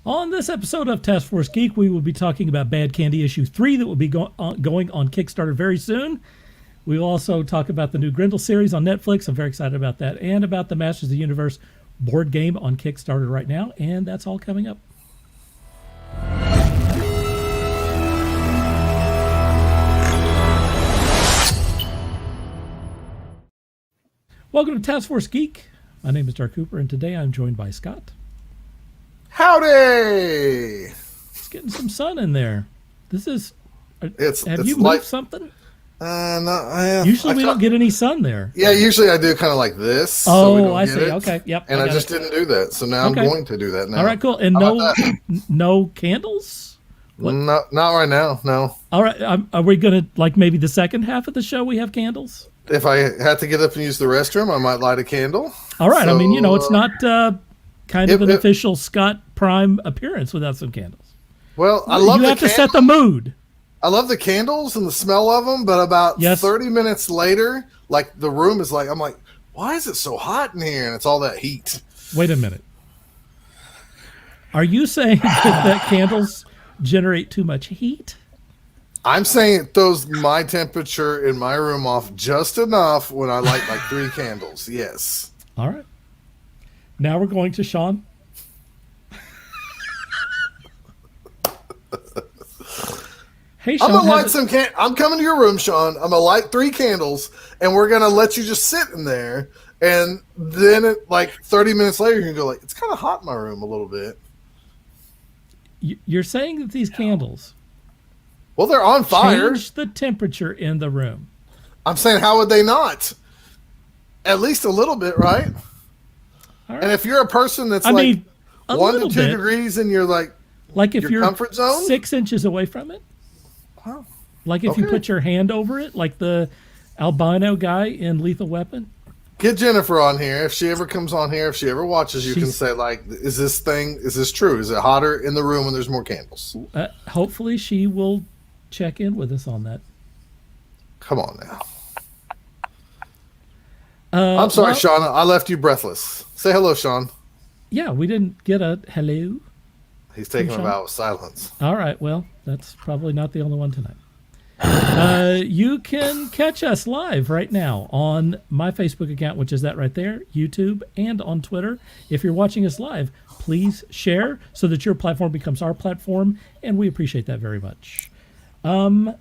On this episode of Task Force Geek, we will be talking about Bad Candy issue 3 that will be going on Kickstarter very soon. We will also talk about the new Grendel series on Netflix. I'm very excited about that. And about the Masters of the Universe board game on Kickstarter right now. And that's all coming up. Welcome to Task Force Geek. My name is Dark Cooper, and today I'm joined by Scott. Howdy! It's getting some sun in there. This is... Have you moved like, something? No. Usually we don't get any sun there. Yeah, usually I do kind of like this. Oh, so I see. It. Okay, yep. And I just didn't do that, so now I'm going to do that now. All right, cool. And no candles? What? Not right now, no. All right, are we going to, like maybe the second half of the show we have candles? If I had to get up and use the restroom, I might light a candle. All right, so, I mean, it's not kind of an official Scott Prime appearance without some candles. Well, I love You have to set the mood. I love the candles and the smell of them, but about 30 minutes later, like the room is like, I'm like, why is it so hot in here? And it's all that heat. Wait a minute. Are you saying that candles generate too much heat? I'm saying it throws my temperature in my room off just enough when I light like 3 candles. Yes. All right. Now we're going to Sean. Hey, Sean. I'm gonna light some I'm coming to your room, Sean. I'm gonna light 3 candles, and we're gonna let you just sit in there. And then, like 30 minutes later, you can go like, it's kind of hot in my room a little bit. You're saying that these candles, well, they're on fire. Change the temperature in the room. I'm saying, how would they not? At least a little bit, right? All right. And if you're a person that's 1 to 2 degrees and you're like if your you're comfort zone, 6 inches away from it. Oh, like if you put your hand over it, like the albino guy in Lethal Weapon. Get Jennifer on here. If she ever comes on here, if she ever watches, you can say, like, is this true? Is it hotter in the room when there's more candles? Hopefully she will check in with us on that. Come on now. I'm sorry, Sean. I left you breathless. Say hello, Sean. Yeah, we didn't get a hello. He's taking a vow of silence. All right, well, that's probably not the only one tonight. You can catch us live right now on my Facebook account, which is that right there, YouTube, and on Twitter. If you're watching us live, please share so that your platform becomes our platform, and we appreciate that very much.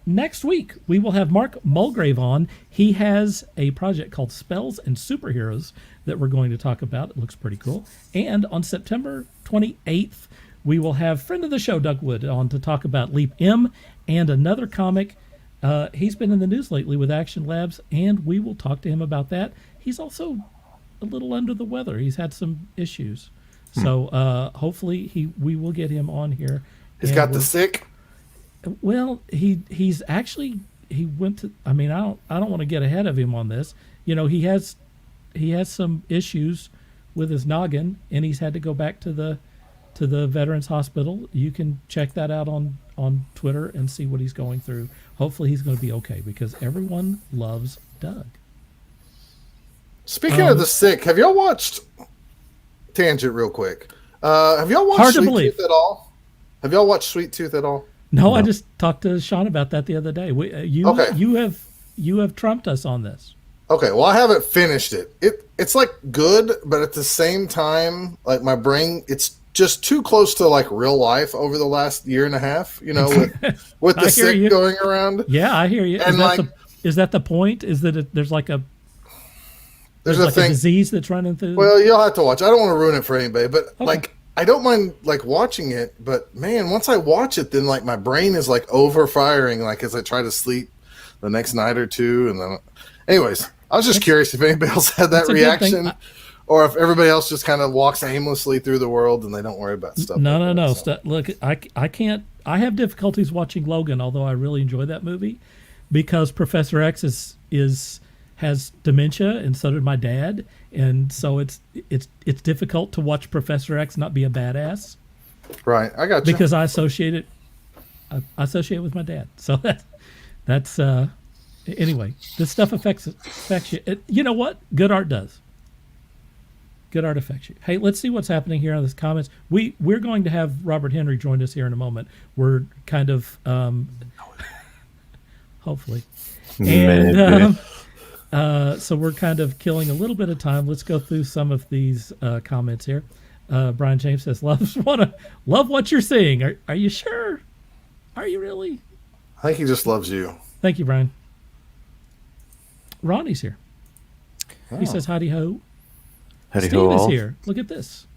Next week, we will have Mark Mulgrave on. He has a project called Spells and Superheroes that we're going to talk about. It looks pretty cool. And on September 28th, we will have friend of the show, Doug Wood, on to talk about Leap M and another comic. He's been in the news lately with Action Labs, and we will talk to him about that. He's also a little under the weather. He's had some issues. So hopefully we will get him on here. He's got the sick? Well, he went to, I mean, I don't want to get ahead of him on this. He has some issues with his noggin, and he's had to go back to the Veterans Hospital. You can check that out on Twitter and see what he's going through. Hopefully he's going to be okay, because everyone loves Doug. Speaking of the sick, have y'all watched, tangent real quick, have y'all watched Sweet Tooth at all? Have y'all watched Sweet Tooth at all? No, I just talked to Sean about that the other day. You have trumped us on this. Okay, well, I haven't finished it. It's like good, but at the same time, like my brain, it's just too close to like real life over the last year and a half, with the sick going around. Yeah, I hear you. And is that the point? Is that there's like a disease that's running through? Well, you'll have to watch. I don't want to ruin it for anybody, but I don't mind like watching it, but man, once I watch it, then like my brain is like over firing, like as I try to sleep the next night or two. And then anyways, I was just curious if anybody else had that reaction, or if everybody else just kind of walks aimlessly through the world and they don't worry about stuff. No. So. Look, I can't. I have difficulties watching Logan, although I really enjoy that movie, because Professor X has dementia, and so did my dad, and so it's difficult to watch Professor X not be a badass. Right, I got you. Because I associate it with my dad. So that's anyway. This stuff affects you. You know what? Good art does. Good artifacts. Hey, let's see what's happening here on this comments. We're going to have Robert Henry join us here in a moment. We're kind of hopefully, and so we're kind of killing a little bit of time. Let's go through some of these comments here. Brian James says, love what you're seeing. Are you sure? Are you really? I think he just loves you. Thank you, Brian. Ronnie's here. Oh. He says, howdy ho. Howdy Steve ho is all. here. Look at this.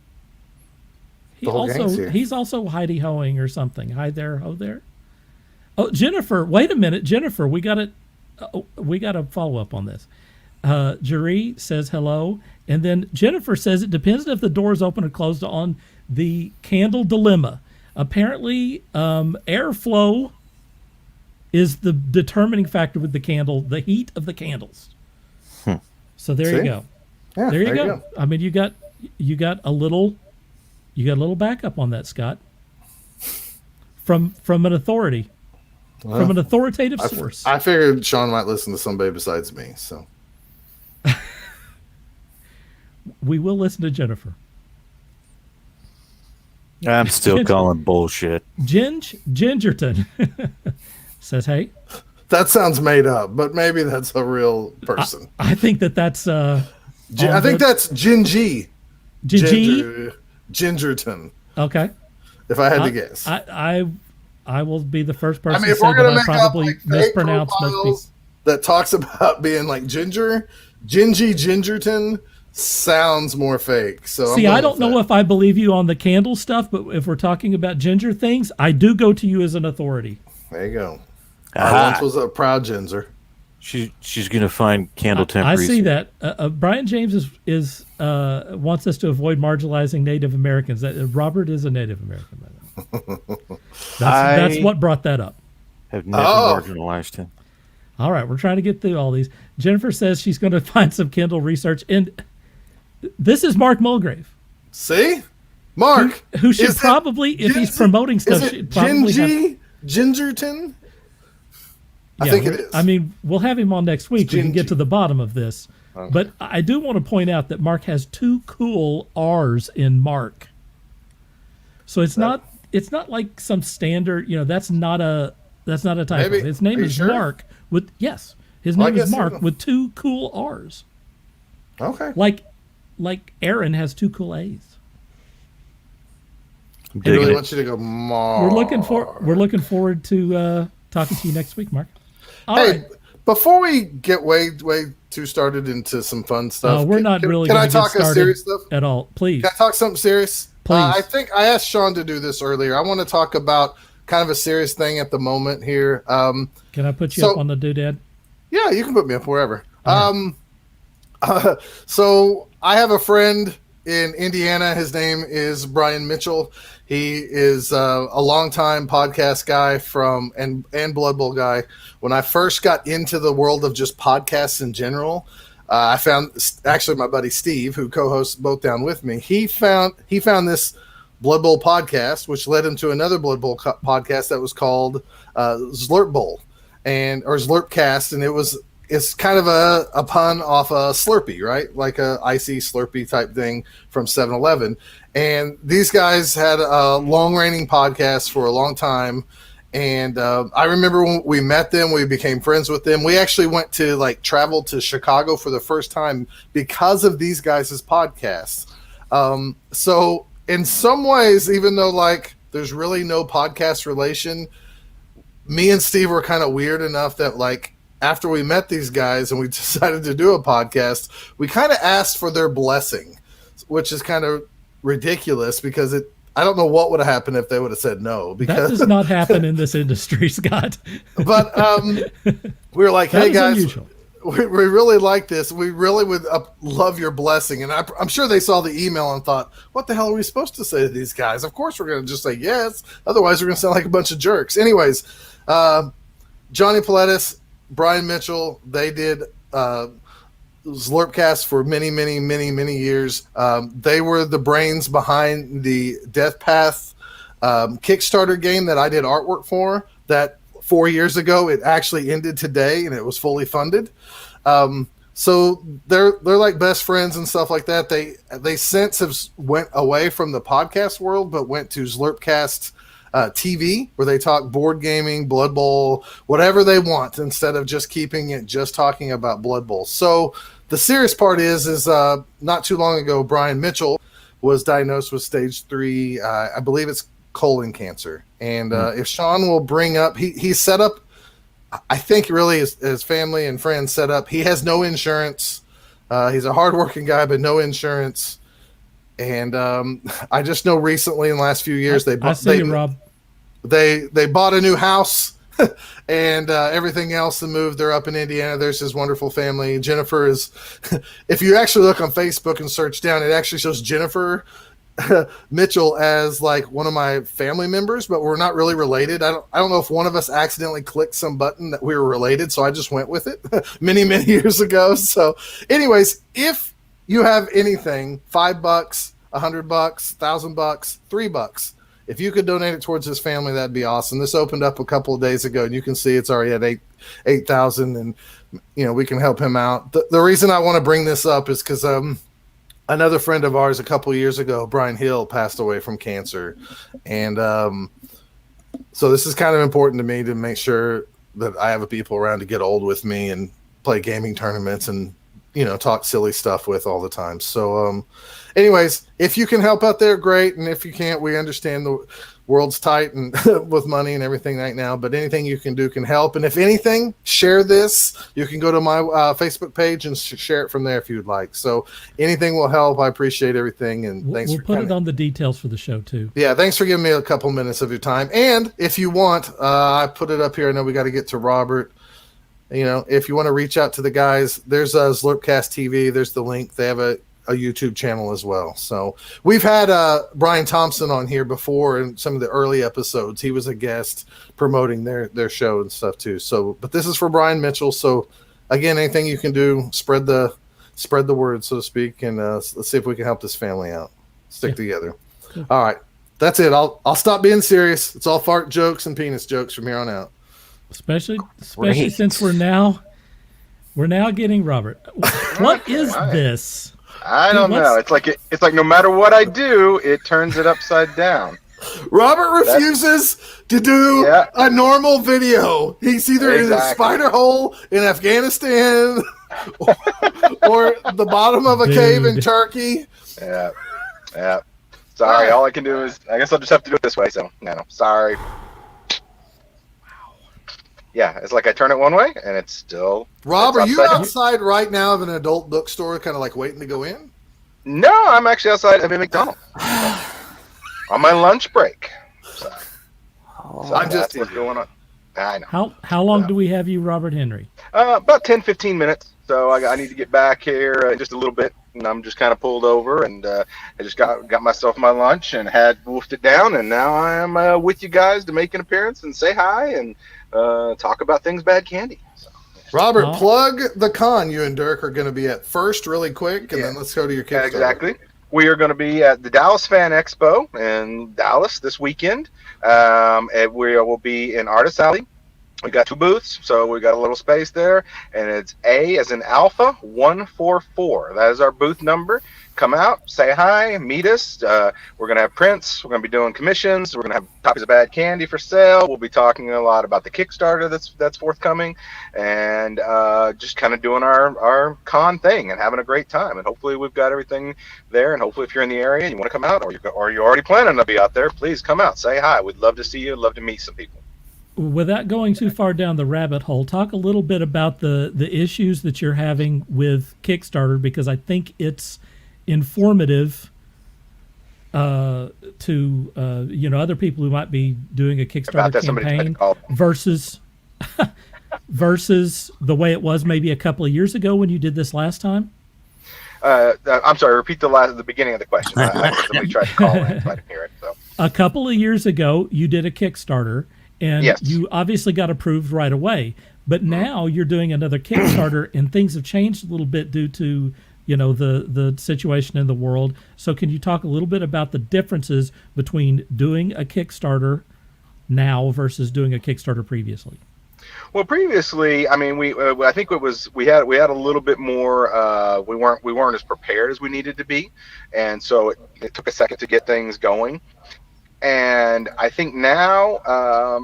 He's also Heidi hoing or something. Hi there, ho there. Oh, Jennifer, wait a minute. Jennifer, we got to follow up on this. Jeree says hello. And then Jennifer says it depends if the door is open or closed on the candle dilemma. Apparently, airflow is the determining factor with the candle, the heat of the candles. So there you go. Yeah, there you go. I mean, you got a little backup on that, Scott. From an authority. Well, from an authoritative source. I figured Sean might listen to somebody besides me, so. We will listen to Jennifer. I'm still calling bullshit. Gingerton says, hey. That sounds made up, but maybe that's a real person. I think that's... I think that's Gingy. Gingy? Gingerton. Okay. If I had to guess. I will be the first person to say that I probably mispronounced most people. That talks about being like Gingy Gingerton sounds more fake. So see, I don't know if I believe you on the candle stuff, but if we're talking about ginger things, I do go to you as an authority. There you go. I once was a proud ginger. She's gonna find candle temp. I see that. Brian James is wants us to avoid marginalizing Native Americans. Robert is a Native American. That's what brought that up. Have never marginalized him. All right, we're trying to get through all these. Jennifer says she's going to find some Kindle research, and this is Mark Mulgrave. See, Mark, who should probably, if he's promoting stuff, should probably Gingerton. I Yeah, think it is. I mean, we'll have him on next week. We can get to the bottom of this. Okay. But I do want to point out that Mark has 2 cool R's in Mark. So it's not like some standard, that's not a typo. Maybe. His name is sure? Mark with his name is Mark with 2 cool R's. Okay. Like Aaron has 2 cool A's. I really want you to go Mark. We're looking forward to talking to you next week, Mark. All right. Before we get way too started into some fun stuff, we're not really. Can I talk a serious stuff at all? Please. Can I talk something serious? Please. I think I asked Sean to do this earlier. I want to talk about kind of a serious thing at the moment here. Can I put you up on the doodad? Yeah, you can put me up wherever. Right. So I have a friend in Indiana. His name is Brian Mitchell. He is a longtime podcast guy and Blood Bowl guy. When I first got into the world of just podcasts in general, I found actually my buddy Steve, who co-hosts both down with me. He found this Blood Bowl podcast, which led him to another Blood Bowl podcast that was called Slurp Bowl or Slurpcast, and it's kind of a pun off a Slurpee, right? Like a icy Slurpee type thing from 7-Eleven. And these guys had a long-reigning podcast for a long time. And I remember when we met them, we became friends with them. We actually went to travel to Chicago for the first time because of these guys' podcasts. So in some ways, even though there's really no podcast relation, me and Steve were kind of weird enough that after we met these guys and we decided to do a podcast, we kind of asked for their blessing, which is kind of ridiculous because I don't know what would have happened if they would have said no. Because that does not happen in this industry, Scott. But we were like, hey guys, we really like this. We really would love your blessing. And I'm sure they saw the email and thought, what the hell are we supposed to say to these guys? Of course we're going to just say yes. Otherwise we're going to sound like a bunch of jerks. Anyways, Johnny Pilatus, Brian Mitchell, they did Slurpcast for many, many, many, many years. They were the brains behind the Death Path Kickstarter game that I did artwork for. That 4 years ago, it actually ended today, and it was fully funded. So they're like best friends and stuff like that. They since have went away from the podcast world, but went to Slurpcast TV, where they talk board gaming, Blood Bowl, whatever they want, instead of just keeping it just talking about Blood Bowl. So the serious part is not too long ago, Brian Mitchell was diagnosed with stage 3, I believe it's colon cancer. And if Sean will bring up, he's set up, I think really his family and friends set up. He has no insurance. He's a hardworking guy, but no insurance. And I just know recently in the last few years they bought a new house and everything else and moved. They're up in Indiana. There's his wonderful family. Jennifer is, if you actually look on Facebook and search down, it actually shows Jennifer Mitchell as like one of my family members, but we're not really related. I don't know if one of us accidentally clicked some button that we were related, so I just went with it many years ago. So anyways, if you have anything, $5, $100, $1,000, $3, if you could donate it towards his family, that'd be awesome. This opened up a couple of days ago, and you can see it's already at 8,000, and we can help him out. The reason I want to bring this up is because another friend of ours a couple of years ago, Brian Hill, passed away from cancer, and so this is kind of important to me to make sure that I have people around to get old with me and play gaming tournaments and talk silly stuff with all the time. So anyways, if you can help out there, great. And if you can't, we understand the world's tight and with money and everything right now, but anything you can do can help. And if anything, share this. You can go to my Facebook page and share it from there if you'd like. So anything will help. I appreciate everything. And thanks for put it on the details for the show too. Yeah. Thanks for giving me a couple minutes of your time. And if you want, I put it up here. I know we got to get to Robert. If you want to reach out to the guys, there's a Slurpcast TV. There's the link. They have a YouTube channel as well. So we've had Brian Thompson on here before in some of the early episodes. He was a guest promoting their show and stuff too. So, but this is for Brian Mitchell. So again, anything you can do, spread the word, so to speak, and let's see if we can help this family out. Stick together. Cool. All right, that's it. I'll stop being serious. It's all fart jokes and penis jokes from here on out. Especially since we're now getting Robert. What is this? I don't know. It's like no matter what I do, it turns it upside down. Robert refuses to do a normal video. He's either in a spider hole in Afghanistan or the bottom of a cave in Turkey. Yeah. Sorry, all I can do is, I guess I'll just have to do it this way. So, sorry. Yeah, it's like I turn it one way, and it's still... Rob, are you outside right now of an adult bookstore, kind of like waiting to go in? No, I'm actually outside of a McDonald's. On my lunch break. So I'm just what's going on. I know. How long do we have you, Robert Henry? About 10, 15 minutes. So I need to get back here just a little bit, and I'm just kind of pulled over, and I just got myself my lunch and had wolfed it down, and now I am with you guys to make an appearance and say hi and talk about things bad candy. So, Robert, plug the con you and Dirk are going to be at first really quick, and then let's go to your Kickstarter. Exactly. We are going to be at the Dallas Fan Expo in Dallas this weekend. And we will be in Artist Alley. We got 2 booths, so we got a little space there, and it's A as in Alpha 144. That is our booth number. Come out, say hi, meet us. We're going to have prints. We're going to be doing commissions. We're going to have copies of bad candy for sale. We'll be talking a lot about the Kickstarter that's forthcoming, and just kind of doing our con thing and having a great time. And hopefully we've got everything there, and hopefully if you're in the area and you want to come out, or you're already planning to be out there, please come out, say hi. We'd love to see you. Love to meet some people. Without going too far down the rabbit hole, talk a little bit about the issues that you're having with Kickstarter, because I think it's informative to other people who might be doing a Kickstarter campaign versus the way it was maybe a couple of years ago when you did this last time. I'm sorry. Repeat the beginning of the question. Somebody tried to call in, so I didn't hear it. So. A couple of years ago, you did a Kickstarter. And you obviously got approved right away. But now you're doing another Kickstarter, and things have changed a little bit due to, the situation in the world. So can you talk a little bit about the differences between doing a Kickstarter now versus doing a Kickstarter previously? Well, previously, I mean, I think we had a little bit more. We weren't as prepared as we needed to be, and so it took a second to get things going. And I think now,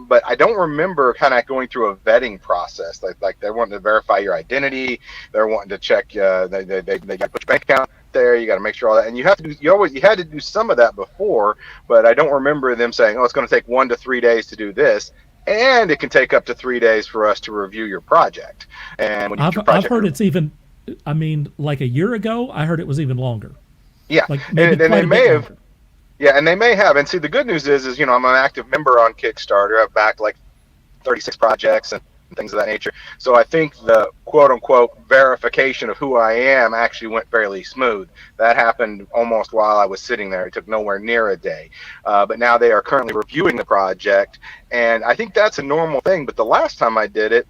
but I don't remember kind of going through a vetting process. Like they're wanting to verify your identity, they're wanting to check. They got to put your bank account there. You got to make sure all that, and you have to do. You had to do some of that before, but I don't remember them saying, "Oh, it's going to take 1 to 3 days to do this." And it can take up to 3 days for us to review your project. And when you get your I've project heard it's even. I mean, like a year ago, I heard it was even longer. yeah, Like maybe and quite they a may bit have. longer. Yeah, and they may have. And see, the good news is I'm an active member on Kickstarter. I've backed like 36 projects and things of that nature. So I think the quote unquote verification of who I am actually went fairly smooth. That happened almost while I was sitting there. It took nowhere near a day. But now they are currently reviewing the project. And I think that's a normal thing. But the last time I did it,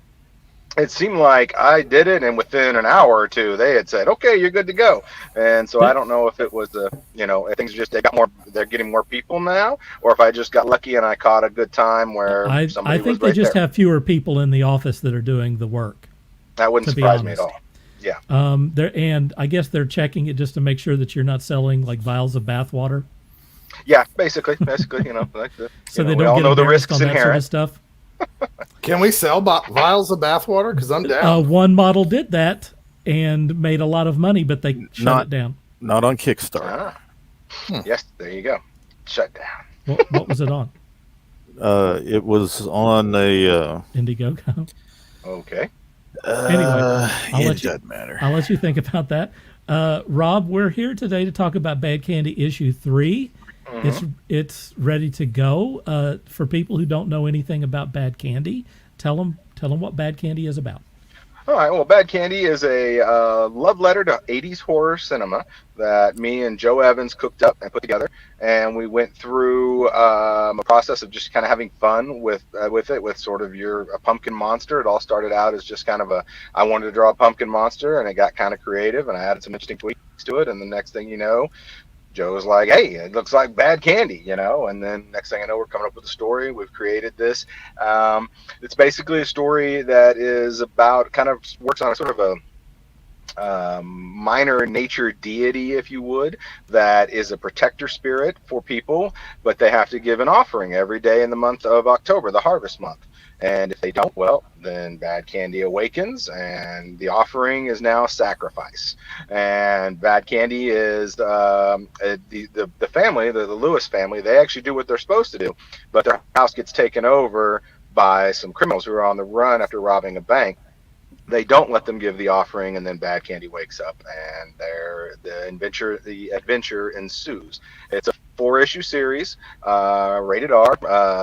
it seemed like I did it, and within an hour or two, they had said, "Okay, you're good to go." And so I don't know if it was if things just they're getting more people now, or if I just got lucky and I caught a good time where I somebody think was they right just there. have fewer people in the office that are doing the work. That wouldn't to be surprise me at honest. all. Yeah. And I guess they're checking it just to make sure that you're not selling like vials of bathwater, Yeah, basically, like so they we don't all get know the embarrassed risks on that sort inherent. of stuff. Can we sell vials of bathwater? Because I'm down. One model did that and made a lot of money, but they shut it down. Not on Kickstarter. Yes, there you go. Shut down. What was it on? It was on a. Indiegogo. Okay. Anyway, It doesn't matter. I'll let you think about that. Rob, we're here today to talk about Bad Candy issue 3. It's ready to go. For people who don't know anything about Bad Candy, tell them what Bad Candy is about. All right. Well, Bad Candy is a love letter to 80s horror cinema that me and Joe Evans cooked up and put together. And we went through a process of just kind of having fun with it, with sort of a pumpkin monster. It all started out as just kind of I wanted to draw a pumpkin monster, and it got kind of creative, and I added some interesting tweaks to it. And the next thing you know, Joe was like, "Hey, it looks like Bad Candy," and then next thing I know, we're coming up with a story. We've created this. It's basically a story that is about, kind of works on a sort of a minor nature deity, if you would, that is a protector spirit for people, but they have to give an offering every day in the month of October, the harvest month. And if they don't, well, then Bad Candy awakens, and the offering is now sacrifice. And Bad Candy is the family, the Lewis family. They actually do what they're supposed to do, but their house gets taken over by some criminals who are on the run after robbing a bank. They don't let them give the offering, and then Bad Candy wakes up, and the adventure ensues. It's a 4-issue series, rated R.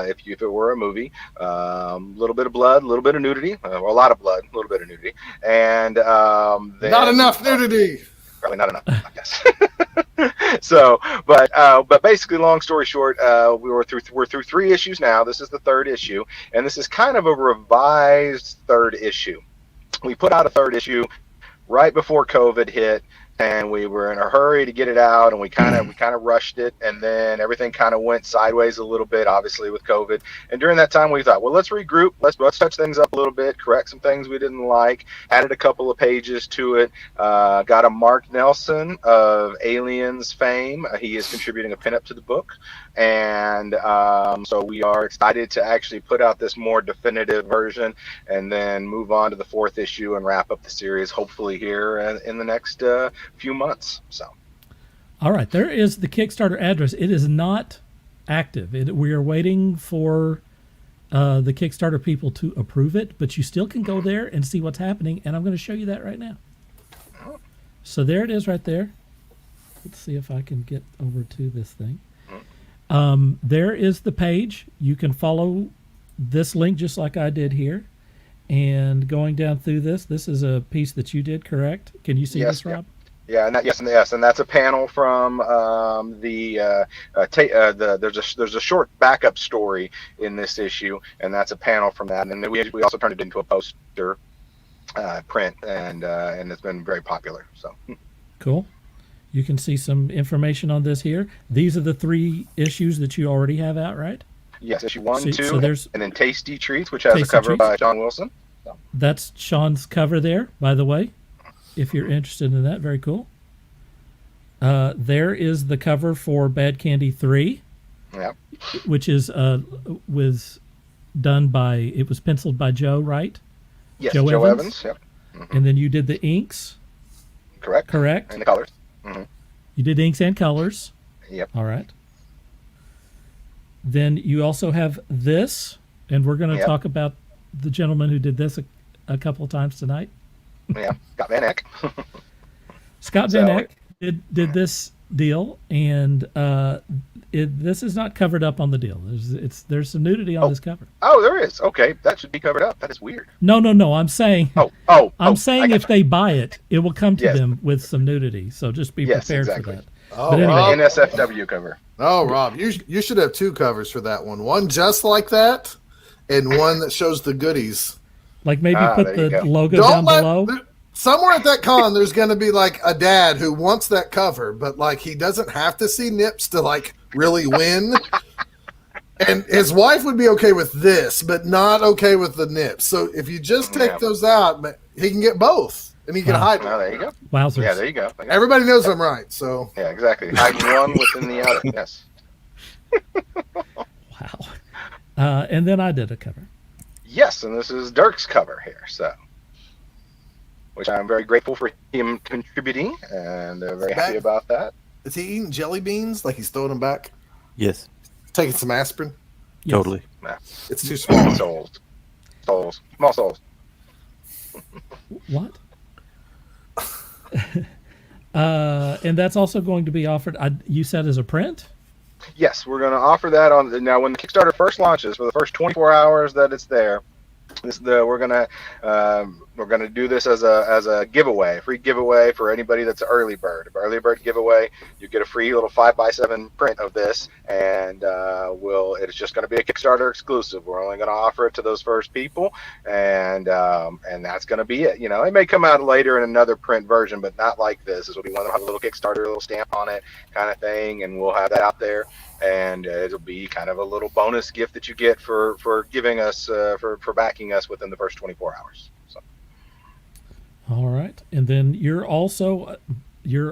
If it were a movie, a little bit of blood, a little bit of nudity, a lot of blood, a little bit of nudity, and then, Not enough nudity. Probably not enough, I guess. So, but basically, long story short, we're through 3 issues now. This is the 3rd issue, and this is kind of a revised 3rd issue. We put out a 3rd issue right before COVID hit, and we were in a hurry to get it out, and we kind of rushed it, and then everything kind of went sideways a little bit, obviously with COVID. And during that time, we thought, well, let's regroup, let's touch things up a little bit, correct some things we didn't like, added a couple of pages to it, got a Mark Nelson of Aliens fame. He is contributing a pinup to the book, and so we are excited to actually put out this more definitive version, and then move on to the 4th issue and wrap up the series, hopefully here in the next few months. So, All right, there is the Kickstarter address. It is not active. We are waiting for the Kickstarter people to approve it, but you still can go there and see what's happening, and I'm going to show you that right now. So there it is right there. Let's see if I can get over to this thing. There is the page. You can follow this link just like I did here. And going down through this is a piece that you did, correct? Can you see this, Rob? Yeah, and that's a panel from there's a short backup story in this issue, and that's a panel from that. And then we also turned it into a poster print, and it's been very popular. So cool. You can see some information on this here. These are the 3 issues that you already have out, right? Yes, issue 1, So 2, there's and then Tasty Treats, which has a Tasty cover Treats. by John Wilson. So, That's Sean's cover there, by the way, if you're interested in that. Very cool. There is the cover for Bad Candy 3, yeah. which is was done by, it was penciled by Joe, right? Yes, Joe Joe Evans? Evans. Yep. And then you did the inks, correct? And the colors. Mm-hmm. You did inks and colors. Yep. All right. Then you also have this, and we're going to talk about the gentleman who did this a couple of times tonight. Yeah, Scott Van Eck. Scott Van Eck did this deal, and this is not covered up on the deal. There's some nudity on this cover. Oh, there is. Okay, that should be covered up. That is weird. No. I'm saying. I'm saying if they buy it, it will come to them with some nudity. So just be prepared for that. Oh, But anyway, NSFW cover. Oh, Rob, you should have 2 covers for that one. One just like that, and one that shows the goodies. like maybe put there you the go. logo down below. Somewhere at that con, there's going to be like a dad who wants that cover, but like he doesn't have to see nips to like really win. And his wife would be okay with this, but not okay with the nips. So if you just take those out, he can get both, and he can hide Oh, one. there you go. Wowzers. Yeah, there you go. Everybody knows I'm right, so Yeah, exactly. Hide one within the other. Yes. Wow. And then I did a cover. Yes, and this is Dirk's cover here, so which I'm very grateful for him contributing, and very happy about that. is he eating jelly beans like he's throwing them back? Yes, Taking some aspirin? Yes. totally. It's too small. Small souls. What? And that's also going to be offered, you said, as a print? Yes, we're going to offer that on now when the Kickstarter first launches. For the first 24 hours that it's there, we're gonna do this as a giveaway, free giveaway for anybody that's an early bird. Early bird giveaway, you get a free little 5x7 print of this, and it's just going to be a Kickstarter exclusive. We're only going to offer it to those first people, and that's going to be it. You know, it may come out later in another print version, but not like this. This will be one that'll have a little Kickstarter, a little stamp on it, kind of thing, and we'll have that out there. And it'll be kind of a little bonus gift that you get for giving us for backing us within the first 24 hours. So. All right. And then you're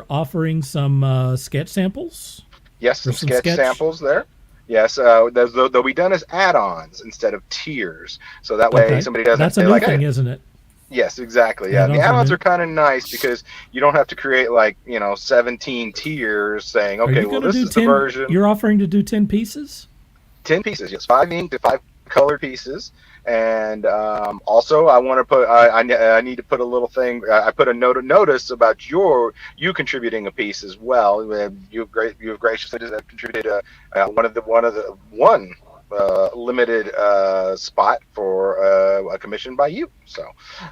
offering some sketch samples? Yes, some sketch samples there. Yes, they'll be done as add-ons instead of tiers. So that way somebody doesn't. That's a new thing, isn't it? Yes, exactly. Yeah, the add-ons are kind of nice because you don't have to create 17 tiers saying, okay, well this is the version. You're offering to do 10 pieces? 10 pieces, yes, 5 ink to 5 color pieces. And also, I want to put. I need to put a little thing. I put a notice about you contributing a piece as well. You've graciously contributed one limited spot for a commission by you. So,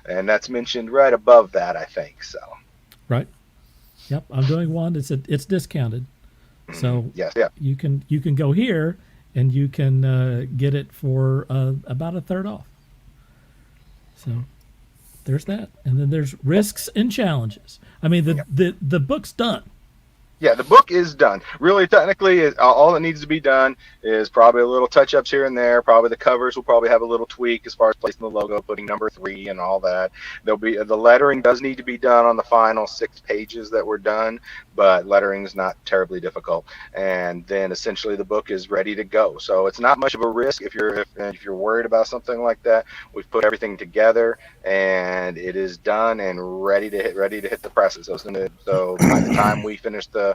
and that's mentioned right above that, I think. So. Right. Yep, I'm doing one. It's discounted. So yes, yeah. You can go here. And you can get it for about a third off. So there's that. And then there's risks and challenges. I mean, the book's done. Yeah, the book is done. Really, technically, all that needs to be done is probably a little touch-ups here and there. Probably the covers will probably have a little tweak as far as placing the logo, putting number 3 and all that. There'll be the lettering does need to be done on the final 6 pages that were done, but lettering is not terribly difficult. And then essentially the book is ready to go. So it's not much of a risk if you're worried about something like that. We've put everything together and it is done and ready to hit the presses. So by the time we finish the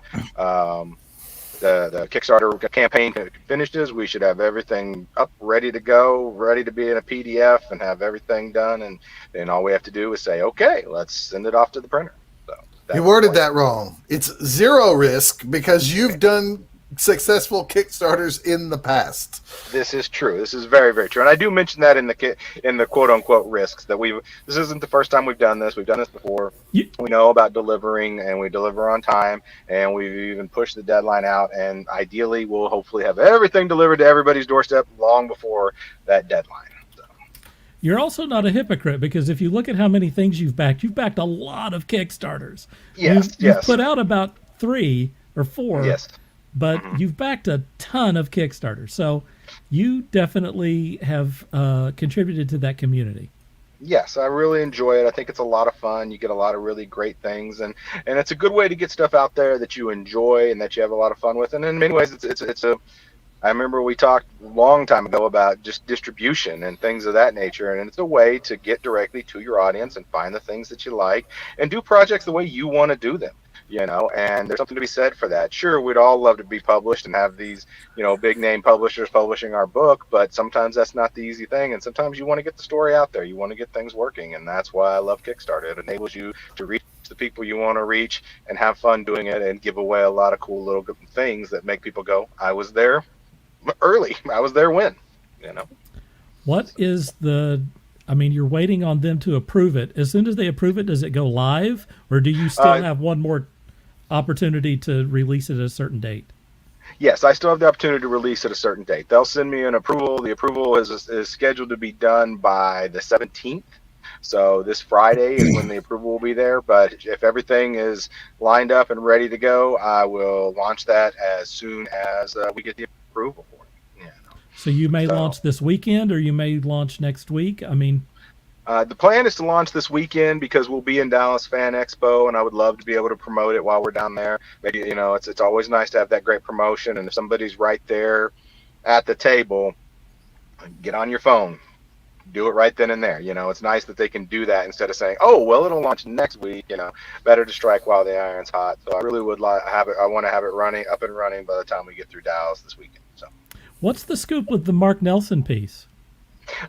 Kickstarter campaign finishes, we should have everything up, ready to go, ready to be in a PDF and have everything done. And then all we have to do is say, okay, let's send it off to the printer. So you worded that wrong. It's 0 risk because you've done successful Kickstarters in the past. This is true. This is very, very true. And I do mention that in the quote unquote risks that this isn't the first time we've done this. We've done this before. We know about delivering and we deliver on time and we've even pushed the deadline out, and ideally we'll hopefully have everything delivered to everybody's doorstep long before that deadline. So. You're also not a hypocrite because if you look at how many things you've backed a lot of Kickstarters. Yes, You've put out about 3 or 4. Yes. but you've backed a ton of Kickstarter. So you definitely have contributed to that community. Yes, I really enjoy it. I think it's a lot of fun. You get a lot of really great things, and it's a good way to get stuff out there that you enjoy and that you have a lot of fun with. And in many ways, it's a. I remember we talked a long time ago about just distribution and things of that nature, and it's a way to get directly to your audience and find the things that you like and do projects the way you want to do them. And there's something to be said for that. Sure, we'd all love to be published and have these, big name publishers publishing our book, but sometimes that's not the easy thing. And sometimes you want to get the story out there. You want to get things working. And that's why I love Kickstarter. It enables you to reach the people you want to reach and have fun doing it and give away a lot of cool little things that make people go, I was there early. I was there when, What is you're waiting on them to approve it. As soon as they approve it, does it go live, or do you still have one more opportunity to release it at a certain date? Yes, I still have the opportunity to release at a certain date. They'll send me an approval. The approval is scheduled to be done by the 17th. So this Friday is when the approval will be there. But if everything is lined up and ready to go, I will launch that as soon as we get the approval for it. So you may launch this weekend, or you may launch next week. The plan is to launch this weekend because we'll be in Dallas Fan Expo, and I would love to be able to promote it while we're down there. Maybe it's always nice to have that great promotion, and if somebody's right there at the table, get on your phone, do it right then and there. It's nice that they can do that instead of saying, "Oh, well, it'll launch next week." Better to strike while the iron's hot. So I really would have it. I want to have it up and running by the time we get through Dallas this weekend. So, what's the scoop with the Mark Nelson piece?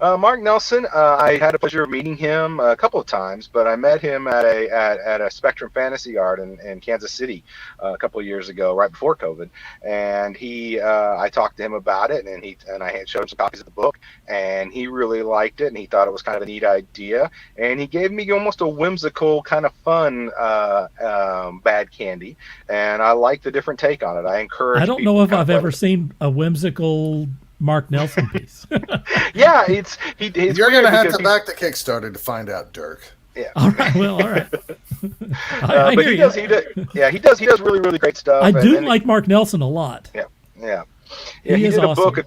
Mark Nelson, I had the pleasure of meeting him a couple of times, but I met him at a Spectrum Fantasy Art in Kansas City a couple of years ago, right before COVID. And I talked to him about it, and I had showed him some copies of the book, and he really liked it, and he thought it was kind of a neat idea. And he gave me almost a whimsical, kind of fun bad candy, and I like the different take on it. I encourage. I don't know if I've ever seen a whimsical Mark Nelson piece. Yeah, you're going to have to back the Kickstarter to find out, Dirk. Yeah. All right. Well, all right. But he does really, really great stuff. I do like Mark Nelson a lot. Yeah. He is awesome.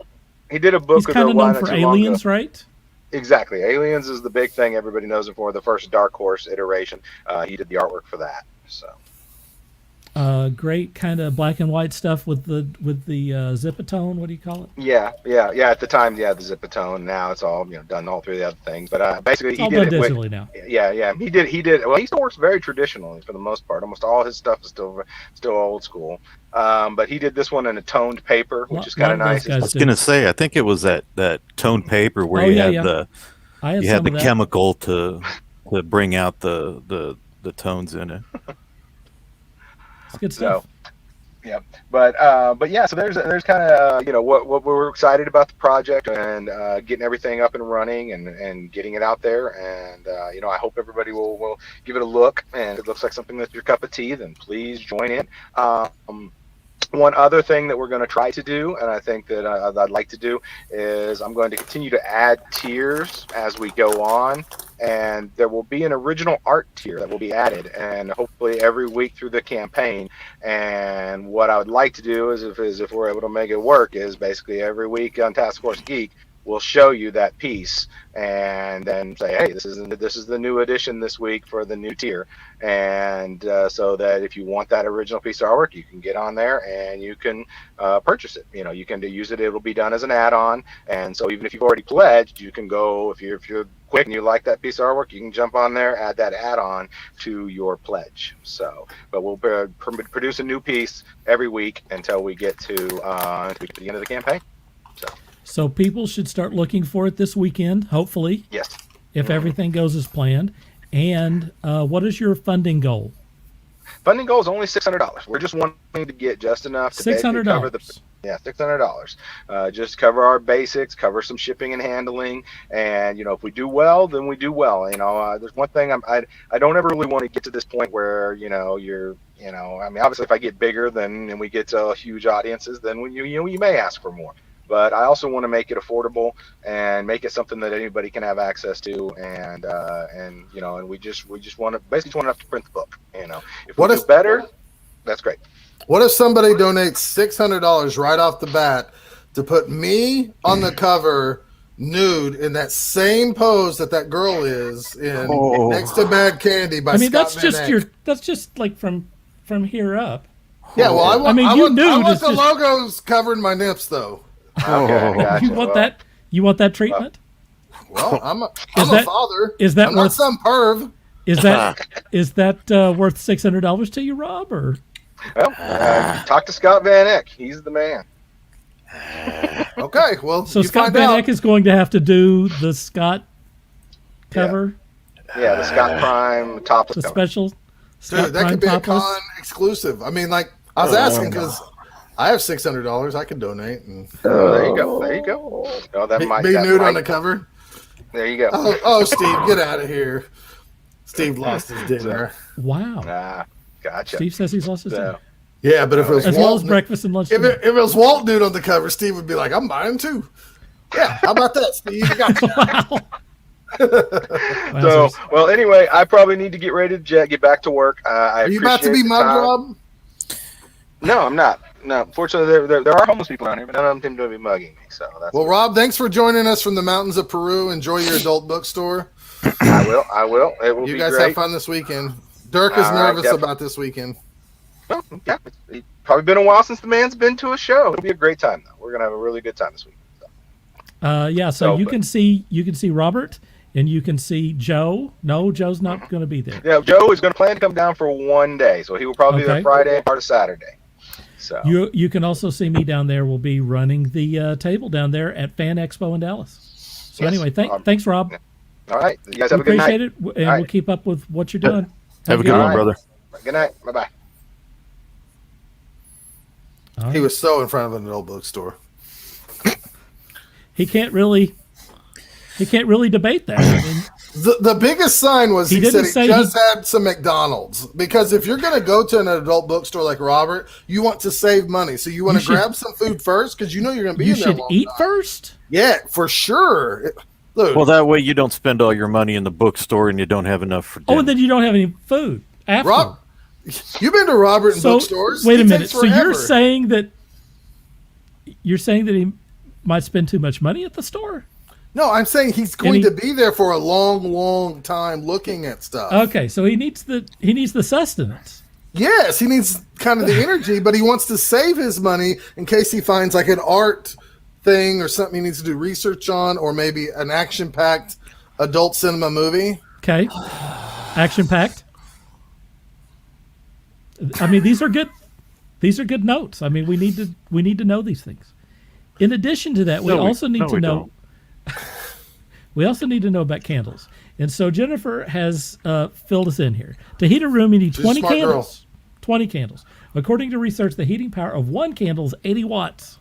He did a book. He's kind of known for Aliens, right? Exactly. Aliens is the big thing everybody knows him for. The first Dark Horse iteration. He did the artwork for that. So. Great kind of black and white stuff with the Zipatone. What do you call it? Yeah. At the time, the Zipatone. Now it's all done all through the other things. But basically, it's all done digitally now. Yeah. He did. Well, he still works very traditionally for the most part. Almost all his stuff is still old school. But he did this one in a toned paper, which is kind of nice. I was going to say, I think it was that toned paper where you had the chemical to bring out the tones in it. Good stuff. Yeah, but yeah, so there's kind of what we're excited about the project and getting everything up and running and getting it out there, and I hope everybody will give it a look, and if it looks like something that's your cup of tea, then please join in. One other thing that we're going to try to do, and I think that I'd like to do, is I'm going to continue to add tiers as we go on, and there will be an original art tier that will be added, and hopefully every week through the campaign. And what I would like to do is if we're able to make it work, is basically every week on Task Force Geek, we'll show you that piece and then say, hey, this is the new edition this week for the new tier. And so that if you want that original piece of artwork, you can get on there and you can purchase it. You can use it. It'll be done as an add-on. And so even if you've already pledged, you can go, if you're quick and you like that piece of artwork, you can jump on there, add that add-on to your pledge. So, but we'll produce a new piece every week until we get to the end of the campaign. So people should start looking for it this weekend, hopefully. Yes. If everything goes as planned. And what is your funding goal? Funding goal is only $600. We're just wanting to get just enough to $600. Cover $600. Just cover our basics, cover some shipping and handling, and if we do well, then we do well. There's one thing I don't ever really want to get to this point where obviously if I get bigger and we get to huge audiences, then you may ask for more. But I also want to make it affordable and make it something that anybody can have access to, and we just want to basically want enough to print the book. If we do better, that's great. What if somebody donates $600 right off the bat to put me on the cover nude in that same pose that girl is in next to Bad Candy by Scott Van Eyck? That's just like from here up. Yeah, well, I want the just... logos covering my nips though. Okay, gotcha. You want that? You want that treatment? Well, I'm a father. Is that I'm worth not some perv? Is that worth $600 to you, Rob? Or well, talk to Scott Van Eyck. He's the man. Okay, well, so Scott Van Eyck is going to have to do the Scott cover. Yeah, the Scott Prime topless. The cover. Special. Dude, that could be a con exclusive. I mean, like I was asking because I have $600 I can donate. And there you go. There you go. Oh, that be might nude on the cover. There you go. Oh, Steve, get out of here. Steve lost his dinner. Wow. Gotcha. Steve says he's lost his dinner. Yeah, but if it was as well as breakfast and lunch. If it was Walt dude on the cover, Steve would be like, "I'm buying too." Yeah, how about that, Steve? I got you. Wow. Well, anyway, I probably need to get ready to get back to work. Are you about to be mugged, Rob? No, I'm not. No, fortunately, there are homeless people around here, but none of them seem to be mugging me. So that's Rob, thanks for joining us from the mountains of Peru. Enjoy your adult bookstore. I will. It will be great. You guys have fun this weekend. Dirk is nervous about this weekend. Well, yeah, it's probably been a while since the man's been to a show. It'll be a great time, though. We're gonna have a really good time this week. So you can see Robert and you can see Joe. No, Joe's not going to be there. Yeah, Joe is going to plan to come down for one day, so he will probably be there Friday, part of Saturday. So you can also see me down there. We'll be running the table down there at Fan Expo in Dallas. So anyway, thanks, Rob. All right, you guys have a good night. Appreciate it, and we'll keep up with what you're doing. Have a good one, brother. Good night. Bye-bye. He was so in front of an old bookstore. He can't really debate that. I mean, the biggest sign was he said he just had some McDonald's, because if you're going to go to an adult bookstore like Robert, you want to save money, so you want to grab some food first because you know you're going to be in there. You should eat first. Yeah, for sure. Look, well, that way you don't spend all your money in the bookstore and you don't have enough for dinner. Oh, and then you don't have any food after. Rob, you've been to Robert and bookstores. Wait a minute. So you're saying that he might spend too much money at the store? No, I'm saying he's going to be there for a long, long time looking at stuff. Okay, so he needs the sustenance. Yes, he needs kind of the energy, but he wants to save his money in case he finds like an art thing or something he needs to do research on, or maybe an action-packed adult cinema movie. Okay, action-packed. I mean, these are good. These are good notes. I mean, we need to know these things. In addition to that, we also need to know. We also need to know about candles, and so Jennifer has filled us in here. To heat a room, you need 20 candles. 20 candles. According to research, the heating power of one candle is 80 watts.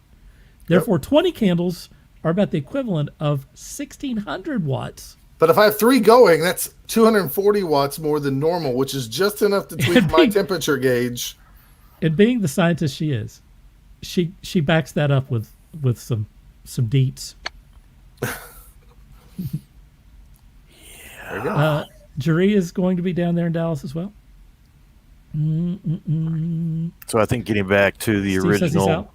Therefore, 20 candles are about the equivalent of 1,600 watts. But if I have 3 going, that's 240 watts more than normal, which is just enough to tweak my temperature gauge. And being the scientist she is, she backs that up with some deets. Jerry is going to be down there in Dallas as well. So I think getting back to the original,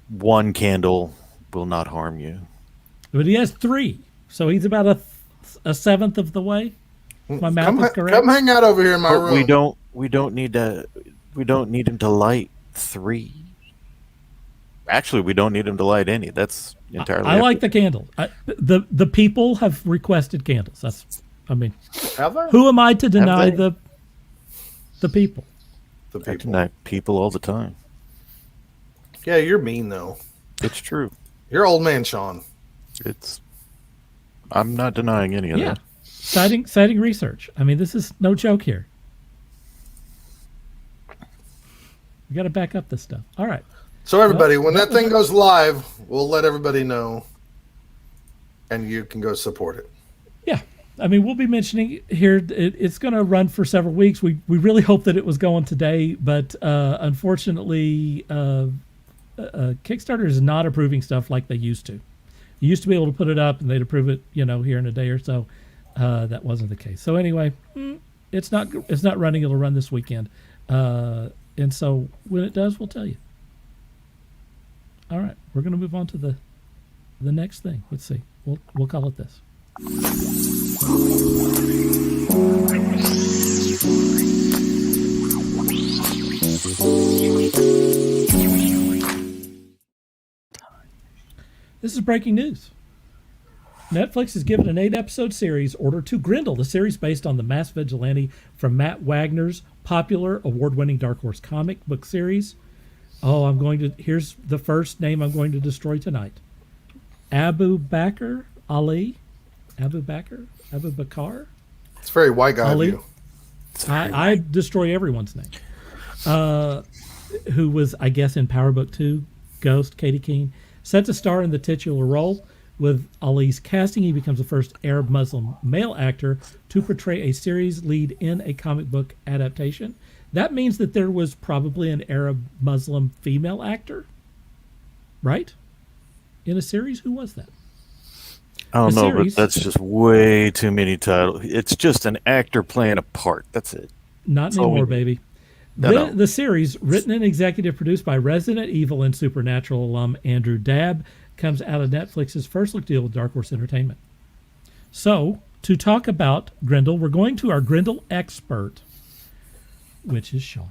one candle will not harm you. But he has 3, so he's about a seventh of the way. My math is correct. Come hang out over here in my room. We don't need him to light 3. Actually, we don't need him to light any. That's entirely. I like the candle. The people have requested candles. Who am I to deny the people? The people. I deny people all the time. Yeah, you're mean though. It's true. You're old man Sean. I'm not denying any of that. Citing research. I mean, this is no joke here. We got to back up this stuff. All right. So everybody, when that thing goes live, we'll let everybody know, and you can go support it. Yeah. I mean, we'll be mentioning here, it's going to run for several weeks. We really hope that it was going today, but unfortunately, Kickstarter is not approving stuff like they used to. You used to be able to put it up and they'd approve it, here in a day or so. That wasn't the case. So anyway, it's not running. It'll run this weekend. And so when it does, we'll tell you. All right, we're going to move on to the next thing. Let's see. We'll call it this. This is breaking news. Netflix has given an 8-episode series order to Grendel, the series based on the mass vigilante from Matt Wagner's popular award-winning Dark Horse comic book series. Oh, here's the first name I'm going to destroy tonight. Abubakr Ali. Abubakr? It's very white guy Ali. of you. I destroy everyone's name. Who was, I guess, in Power Book 2, Ghost, Katy Keene. Set to star in the titular role. With Ali's casting, he becomes the first Arab Muslim male actor to portray a series lead in a comic book adaptation. That means that there was probably an Arab Muslim female actor, right? In a series? Who was that? I don't know, but that's just way too many titles. It's just an actor playing a part. That's it. Not anymore, baby. The series, written and executive produced by Resident Evil and Supernatural alum Andrew Dabb, comes out of Netflix's first look deal with Dark Horse Entertainment. So, to talk about Grendel, we're going to our Grendel expert, which is Sean.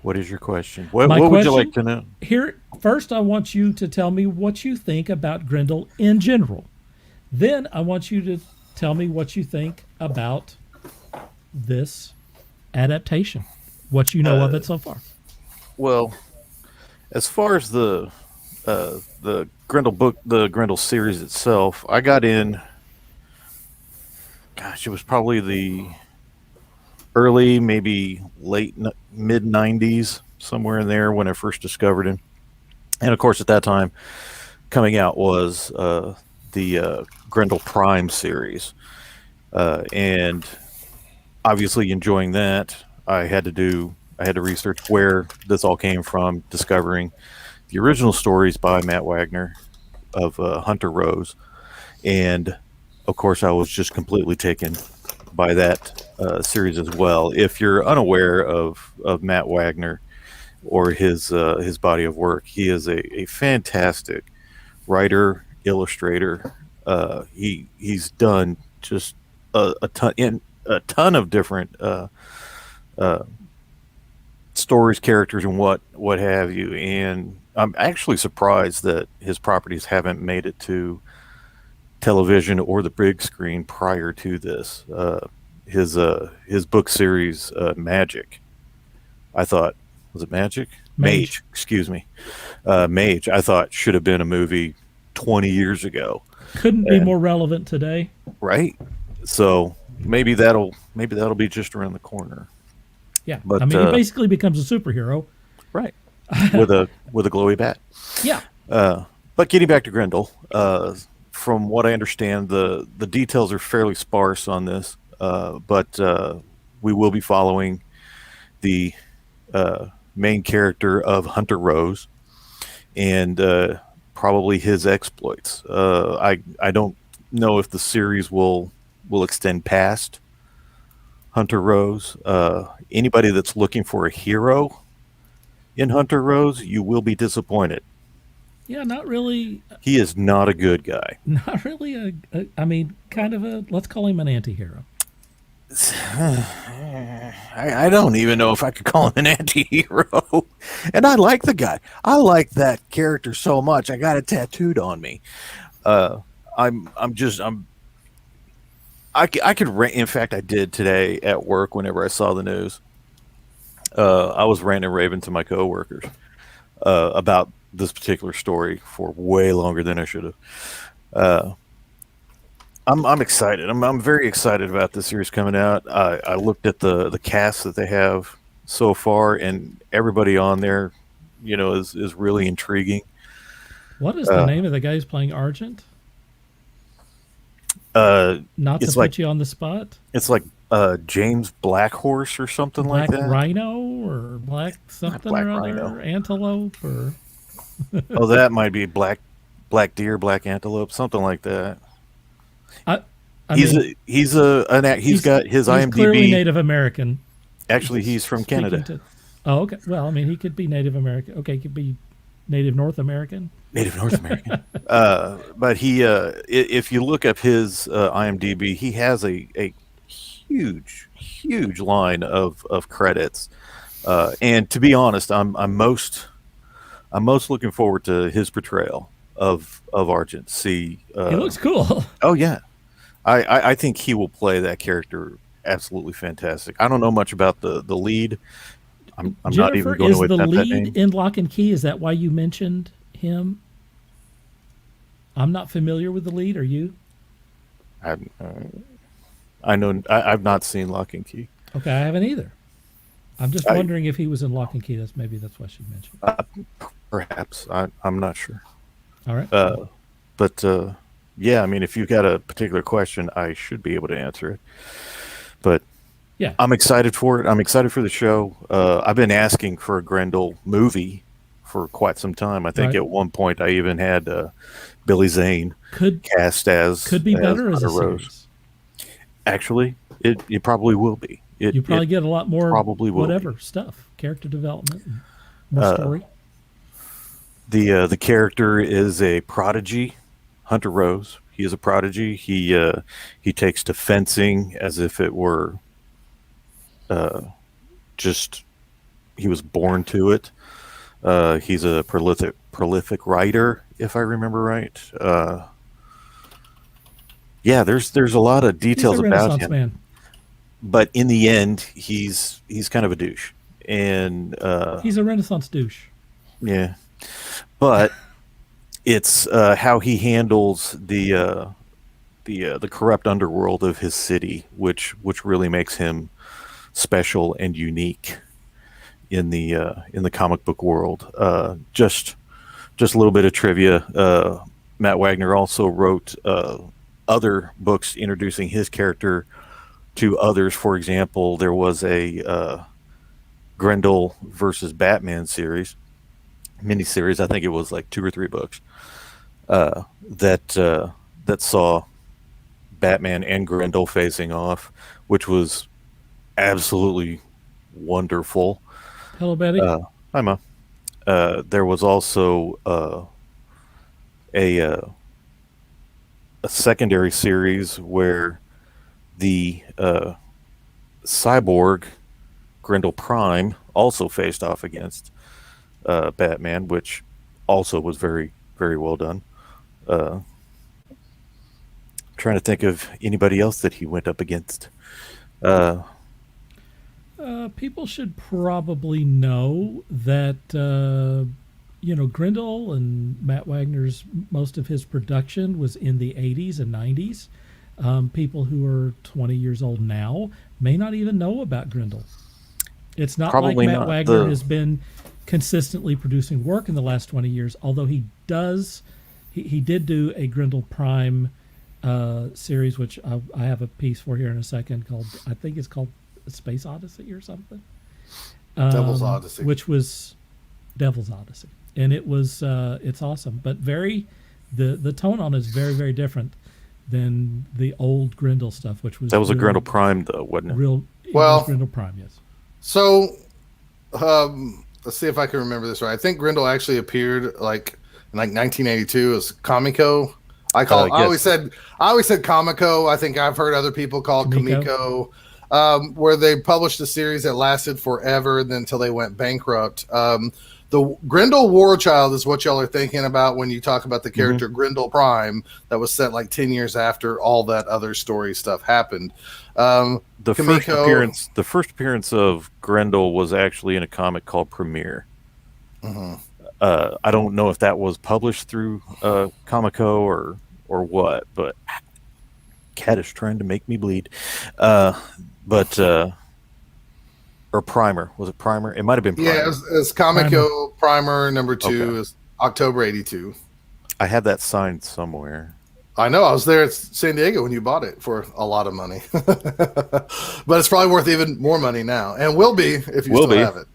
What is your question? What would you like to know? Here, first, I want you to tell me what you think about Grendel in general. Then, I want you to tell me what you think about this adaptation, what you know of it so far. Well, as far as the Grendel book, the Grendel series itself, I got in. Gosh, it was probably the early, maybe late mid '90s, somewhere in there when I first discovered him. And of course, at that time, coming out was the Grendel Prime series, and obviously enjoying that. I had to research where this all came from, discovering the original stories by Matt Wagner of Hunter Rose. And of course, I was just completely taken by that series as well. If you're unaware of Matt Wagner or his body of work, he is a fantastic writer, illustrator. He's done just a ton of different stories, characters, and what have you. And I'm actually surprised that his properties haven't made it to television or the big screen prior to this. His book series, Magic, I thought, was it Magic? Mage, excuse me. Mage, I thought should have been a movie 20 years ago. Couldn't be more relevant today. Right? So maybe that'll be just around the corner. Yeah, but, I mean, he basically becomes a superhero, right? with a glowy bat. Yeah. But getting back to Grendel, from what I understand, the details are fairly sparse on this, but we will be following the main character of Hunter Rose and probably his exploits. I don't know if the series will extend past Hunter Rose. Anybody that's looking for a hero in Hunter Rose, you will be disappointed. Yeah, not really. He is not a good guy. Not really I mean, kind of let's call him an anti-hero. I don't even know if I could call him an anti-hero. And I like the guy. I like that character so much. I got it tattooed on me. I could rant. In fact, I did today at work whenever I saw the news. I was ranting and raving to my coworkers about this particular story for way longer than I should have. I'm excited. I'm very excited about this series coming out. I looked at the cast that they have so far, and everybody on there, is really intriguing. What is the name of the guy who's playing Argent? Not to put you on the spot. It's like James Blackhorse or something like that. Black Rhino or Black something or other. Rhino. Antelope or. Oh, that might be Black Deer, Black Antelope, something like that. He's got his IMDb. Clearly Native American. Actually, he's from Canada. Oh, okay. Well, I mean, he could be Native American. Okay, he could be Native North American. Native North American. But he, if you look up his IMDb, he has a huge line of credits. And to be honest, I'm most looking forward to his portrayal of Argent. See, he looks cool. Oh yeah, I think he will play that character absolutely fantastic. I don't know much about the lead. I'm not even going to attempt that name. Is the lead in Lock and Key? Is that why you mentioned him? I'm not familiar with the lead. Are you? I know I've not seen Lock and Key. Okay, I haven't either. I'm just wondering if he was in Lock and Key. That's why she mentioned. Perhaps I'm not sure. All right. But yeah, I mean, if you've got a particular question, I should be able to answer it. But yeah, I'm excited for it. I'm excited for the show. I've been asking for a Grendel movie for quite some time. I think at one point I even had Billy Zane cast as could be better as a series. Actually, it probably will be. You probably get a lot more probably will stuff, character development, and more story. The character is a prodigy, Hunter Rose. He is a prodigy. He takes to fencing as if it were just he was born to it. He's a prolific writer, if I remember right. Yeah, there's a lot of details about him. Man. But in the end, he's kind of a douche, and he's a Renaissance douche. Yeah, but it's how he handles the corrupt underworld of his city, which really makes him special and unique in the comic book world. Just a little bit of trivia. Matt Wagner also wrote other books introducing his character to others. For example, there was a Grendel versus Batman miniseries. I think it was like 2 or 3 books that saw Batman and Grendel facing off, which was absolutely wonderful. Hello, Betty. Hi, Ma. There was also a secondary series where the cyborg Grendel Prime also faced off against Batman, which also was very, very well done. Trying to think of anybody else that he went up against. People should probably know that Grendel and Matt Wagner's most of his production was in the 80s and 90s. People who are 20 years old now may not even know about Grendel. It's not Probably like Matt not. Wagner has been consistently producing work in the last 20 years, although he did do a Grendel Prime series, which I have a piece for here in a second called, I think it's called Space Odyssey or something. Devil's Odyssey. Which was Devil's Odyssey. And it was, it's awesome, but the tone on it is very, very different than the old Grendel stuff, which was... That was a Grendel Prime, though, wasn't it? Well, Grendel Prime, yes. So, let's see if I can remember this right. I think Grendel actually appeared in 1982 as Kamiko. I always said Kamiko. I think I've heard other people call it Kamiko. Where they published a series that lasted forever until they went bankrupt. The Grendel War Child is what y'all are thinking about when you talk about the character Grendel Prime that was set 10 years after all that other story stuff happened. The first appearance of Grendel was actually in a comic called Premiere. I don't know if that was published through Kamiko or what, but cat is trying to make me bleed. Or Primer. Was it Primer? It might have been Primer. Yeah, it's Kamiko Primer number 2 is October 82. I have that signed somewhere. I know. I was there at San Diego when you bought it for a lot of money. But it's probably worth even more money now, and will be if you still have it.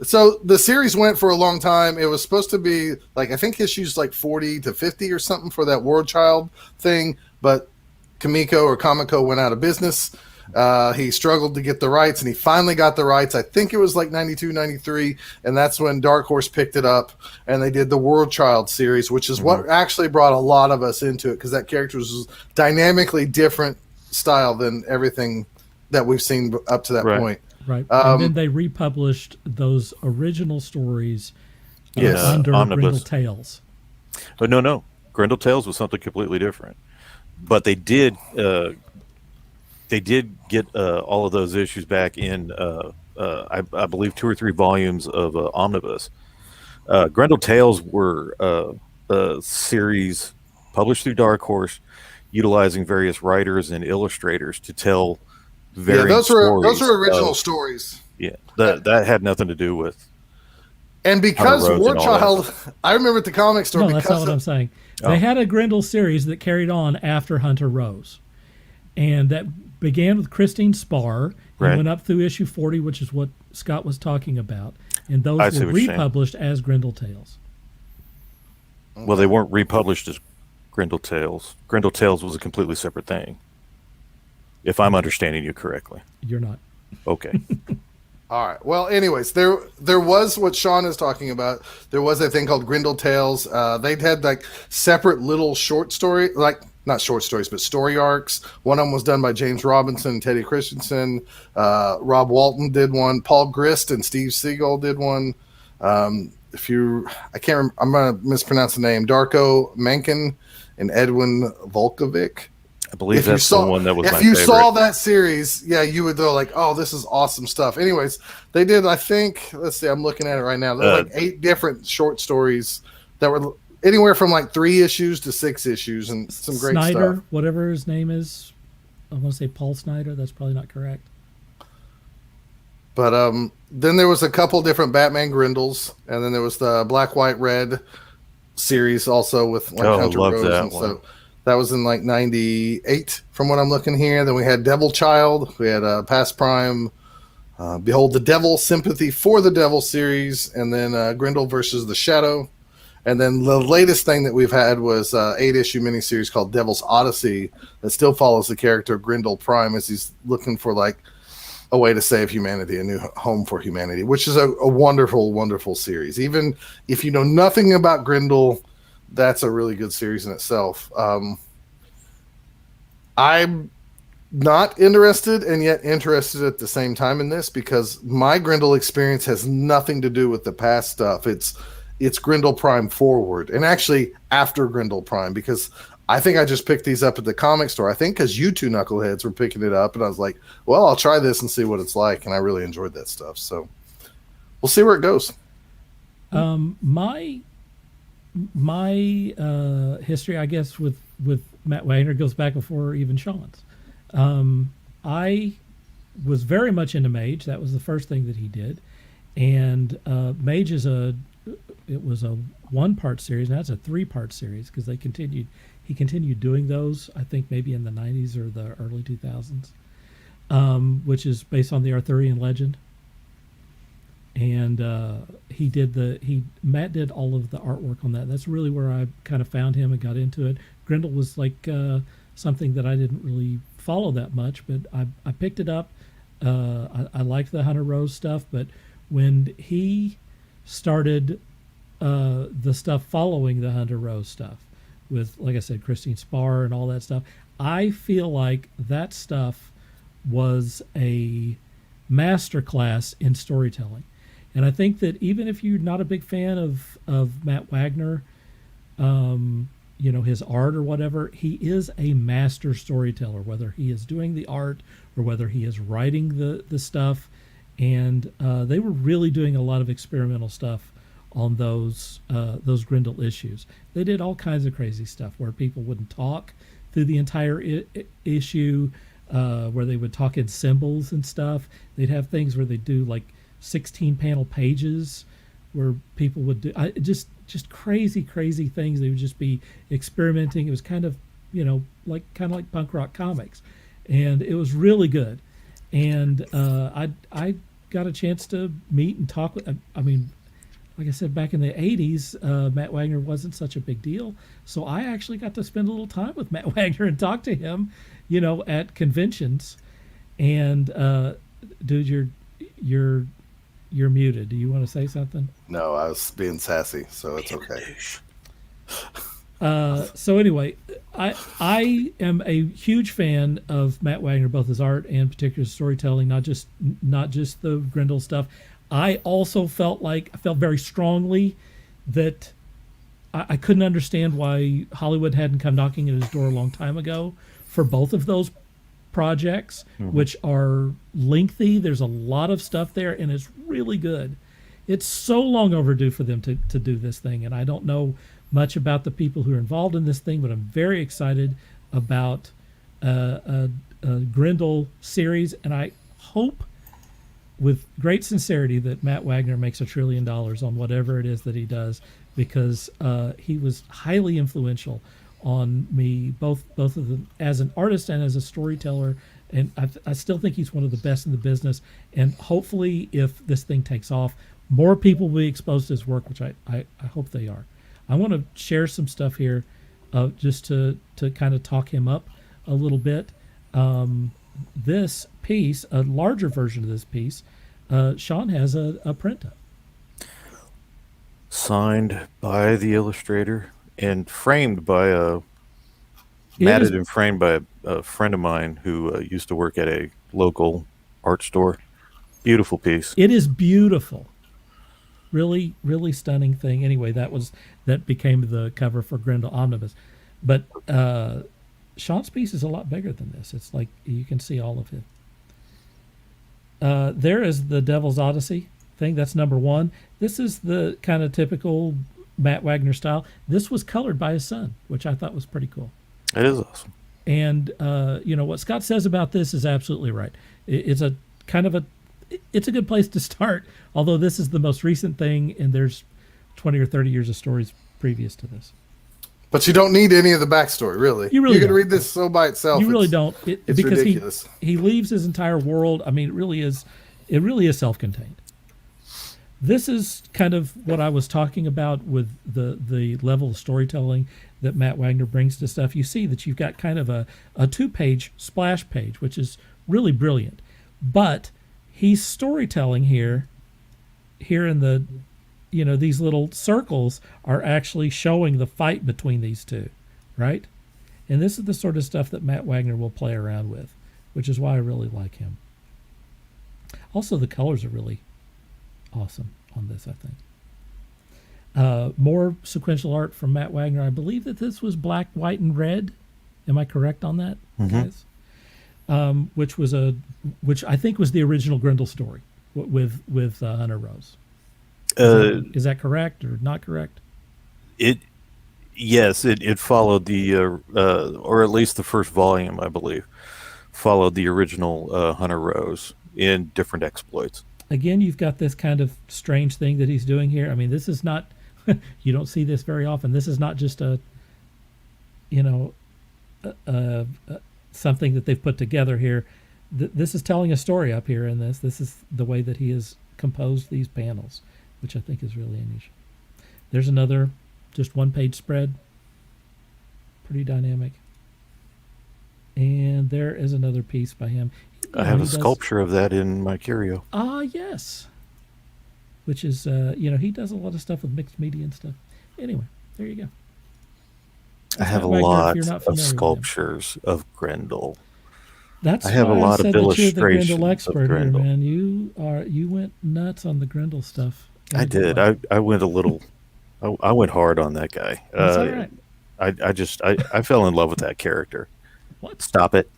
So the series went for a long time. It was supposed to be I think issues 40 to 50 or something for that War Child thing, but Kamiko went out of business. He struggled to get the rights, and he finally got the rights. I think it was like 92, 93, and that's when Dark Horse picked it up, and they did the World Child series, which is what actually brought a lot of us into it, because that character was dynamically different style than everything that we've seen up to that point. Right. And then they republished those original stories under Grendel Tales. But no. Grendel Tales was something completely different. But they did get all of those issues back in, I believe, 2 or 3 volumes of Omnibus. Grendel Tales were a series published through Dark Horse, utilizing various writers and illustrators to tell various stories. Those were original stories. Yeah, that had nothing to do with. And because War Child, I remember at the comic store. No, that's not what I'm saying. They had a Grendel series that carried on after Hunter Rose, and that began with Christine Spar and went up through issue 40, which is what Scott was talking about, and those were republished as Grendel Tales. Well, they weren't republished as Grendel Tales. Grendel Tales was a completely separate thing, if I'm understanding you correctly. You're not. Okay. All right. Well, anyways, there was what Sean is talking about. There was a thing called Grendel Tales. They'd had like separate little short story, like not short stories, but story arcs. One of them was done by James Robinson and Teddy Christensen. Rob Walton did one. Paul Grist and Steve Seagal did one. I'm going to mispronounce the name. Darko Menken and Edwin Volkovic. I believe that's the one that was my favorite. If you saw that series, you would go like, oh, this is awesome stuff. Anyways, they did, I think, let's see, I'm looking at it right now. There were like 8 different short stories that were anywhere from like 3 issues to 6 issues, and some great Snyder, stuff. whatever his name is. I want to say Paul Snyder. That's probably not correct. But then there was a couple different Batman Grendels, and then there was the Black, White, Red series also with like Hunter Rose and stuff. That was in like 98 from what I'm looking here. Then we had Devil Child. We had Past Prime, Behold the Devil, Sympathy for the Devil series, and then Grendel versus the Shadow. And then the latest thing that we've had was 8-issue miniseries called Devil's Odyssey that still follows the character of Grendel Prime as he's looking for like a way to save humanity, a new home for humanity, which is a wonderful, wonderful series. Even if you know nothing about Grendel, that's a really good series in itself. I'm not interested and yet interested at the same time in this because my Grendel experience has nothing to do with the past stuff. It's Grendel Prime forward, and actually after Grendel Prime, because I think I just picked these up at the comic store. I think because you two knuckleheads were picking it up, and I was like, well, I'll try this and see what it's like, and I really enjoyed that stuff. So we'll see where it goes. My history, I guess, with Matt Wagner goes back before even Sean's. I was very much into Mage. That was the first thing that he did, and Mage was a 1-part series. Now it's a 3-part series because he continued doing those. I think maybe in the 90s or the early 2000s, which is based on the Arthurian legend. And Matt did all of the artwork on that. That's really where I kind of found him and got into it. Grendel was like something that I didn't really follow that much, but I picked it up. I liked the Hunter Rose stuff, but when he started the stuff following the Hunter Rose stuff with, like I said, Christine Spar and all that stuff, I feel like that stuff was a masterclass in storytelling. And I think that even if you're not a big fan of Matt Wagner, his art or whatever, he is a master storyteller, whether he is doing the art or whether he is writing the stuff. And they were really doing a lot of experimental stuff on those Grendel issues. They did all kinds of crazy stuff where people wouldn't talk through the entire issue, where they would talk in symbols and stuff. They'd have things where they'd do like 16 panel pages where people would do just crazy things. They would just be experimenting. It was kind of like punk rock comics, and it was really good. And I got a chance to meet and talk with, I mean, like I said, back in the 80s, Matt Wagner wasn't such a big deal, so I actually got to spend a little time with Matt Wagner and talk to him at conventions. And dude, you're muted. Do you want to say something? No, I was being sassy, so it's okay. So anyway, I am a huge fan of Matt Wagner, both his art and particular storytelling, not just the Grendel stuff. I also felt very strongly that I couldn't understand why Hollywood hadn't come knocking at his door a long time ago for both of those projects, which are lengthy. There's a lot of stuff there, and it's really good. It's so long overdue for them to do this thing, and I don't know much about the people who are involved in this thing, but I'm very excited about a Grendel series, and I hope with great sincerity that Matt Wagner makes $1 trillion on whatever it is that he does, because he was highly influential on me, both of them as an artist and as a storyteller, and I still think he's one of the best in the business. And hopefully, if this thing takes off, more people will be exposed to his work, which I hope they are. I want to share some stuff here, just to kind of talk him up a little bit. This piece, a larger version of this piece, Sean has a print up. Signed by the illustrator and framed by matted and framed by a friend of mine who used to work at a local art store. Beautiful piece. It is beautiful. Really, really stunning thing. Anyway, that became the cover for Grendel Omnibus. But Sean's piece is a lot bigger than this. It's like you can see all of it. There is the Devil's Odyssey thing. That's number 1. This is the kind of typical Matt Wagner style. This was colored by his son, which I thought was pretty cool. It is awesome. And what Scott says about this is absolutely right. It's a good place to start, although this is the most recent thing, and there's 20 or 30 years of stories previous to this. But you don't need any of the backstory, really. You really can don't. read this so by itself. You really don't. It's because ridiculous. He leaves his entire world. I mean, it really is self-contained. This is kind of what I was talking about with the level of storytelling that Matt Wagner brings to stuff. You see that you've got kind of a 2-page splash page, which is really brilliant. But he's storytelling here in the, these little circles are actually showing the fight between these two, right? And this is the sort of stuff that Matt Wagner will play around with, which is why I really like him. Also, the colors are really awesome on this, I think. More sequential art from Matt Wagner. I believe that this was black, white, and red. Am I correct on that, guys? Which I think was the original Grendel story with Hunter Rose. Is that correct or not correct? Yes, it followed the or at least the first volume, I believe, followed the original Hunter Rose in different exploits. Again, you've got this kind of strange thing that he's doing here. I mean, this is not you don't see this very often. This is not just something that they've put together here. This is telling a story up here in this. This is the way that he has composed these panels, which I think is really unusual. There's another just 1-page spread. Pretty dynamic. And there is another piece by him. I have a sculpture of that in my curio. Ah, yes. Which is, he does a lot of stuff with mixed media and stuff. Anyway, there you go. I have a lot of sculptures of Grendel. That's I have why a lot I said of that you're the illustrations Grendel expert of Grendel. here, man. You went nuts on the Grendel stuff. I did. I went a little. I went hard on that guy. That's all right. I fell in love with that character. What? Stop it.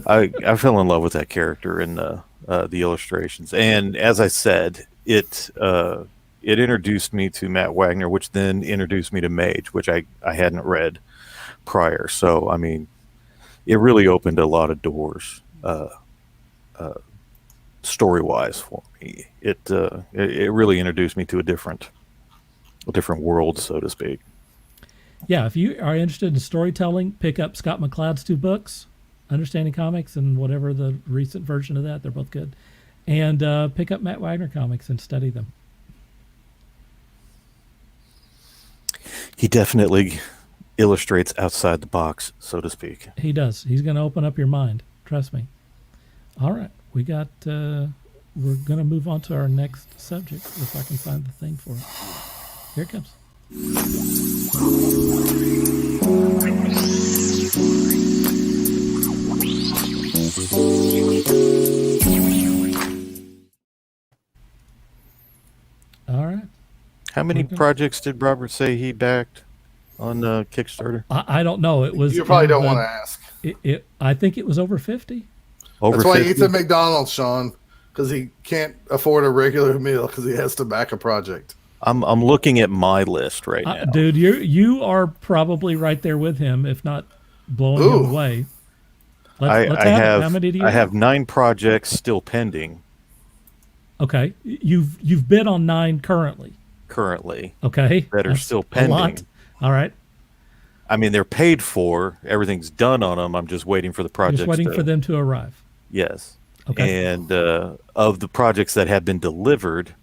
I fell in love with that character in the illustrations, and as I said, it introduced me to Matt Wagner, which then introduced me to Mage, which I hadn't read prior. So I mean, it really opened a lot of doors, story-wise for me. It really introduced me to a different world, so to speak. Yeah, if you are interested in storytelling, pick up Scott McCloud's 2 books, Understanding Comics and whatever the recent version of that. They're both good. And pick up Matt Wagner comics and study them. He definitely illustrates outside the box, so to speak. He does. He's going to open up your mind. Trust me. All right. We got, we're going to move on to our next subject if I can find the thing for it. Here it comes. All right. How many projects did Robert say he backed on Kickstarter? I don't know. It was. You probably don't want to ask. I think it was over 50. Over That's why 50? he eats at McDonald's, Sean, because he can't afford a regular meal because he has to back a project. I'm looking at my list right now. Dude, you are probably right there with him, if not blowing him away. Let's have it. How many do you I have 9 projects still pending. Okay. You've bid on 9 currently. Okay. That are still pending. A lot. All right. I mean, they're paid for. Everything's done on them. I'm just waiting for the projects. Just waiting for them to arrive. Yes. Okay. And of the projects that have been delivered,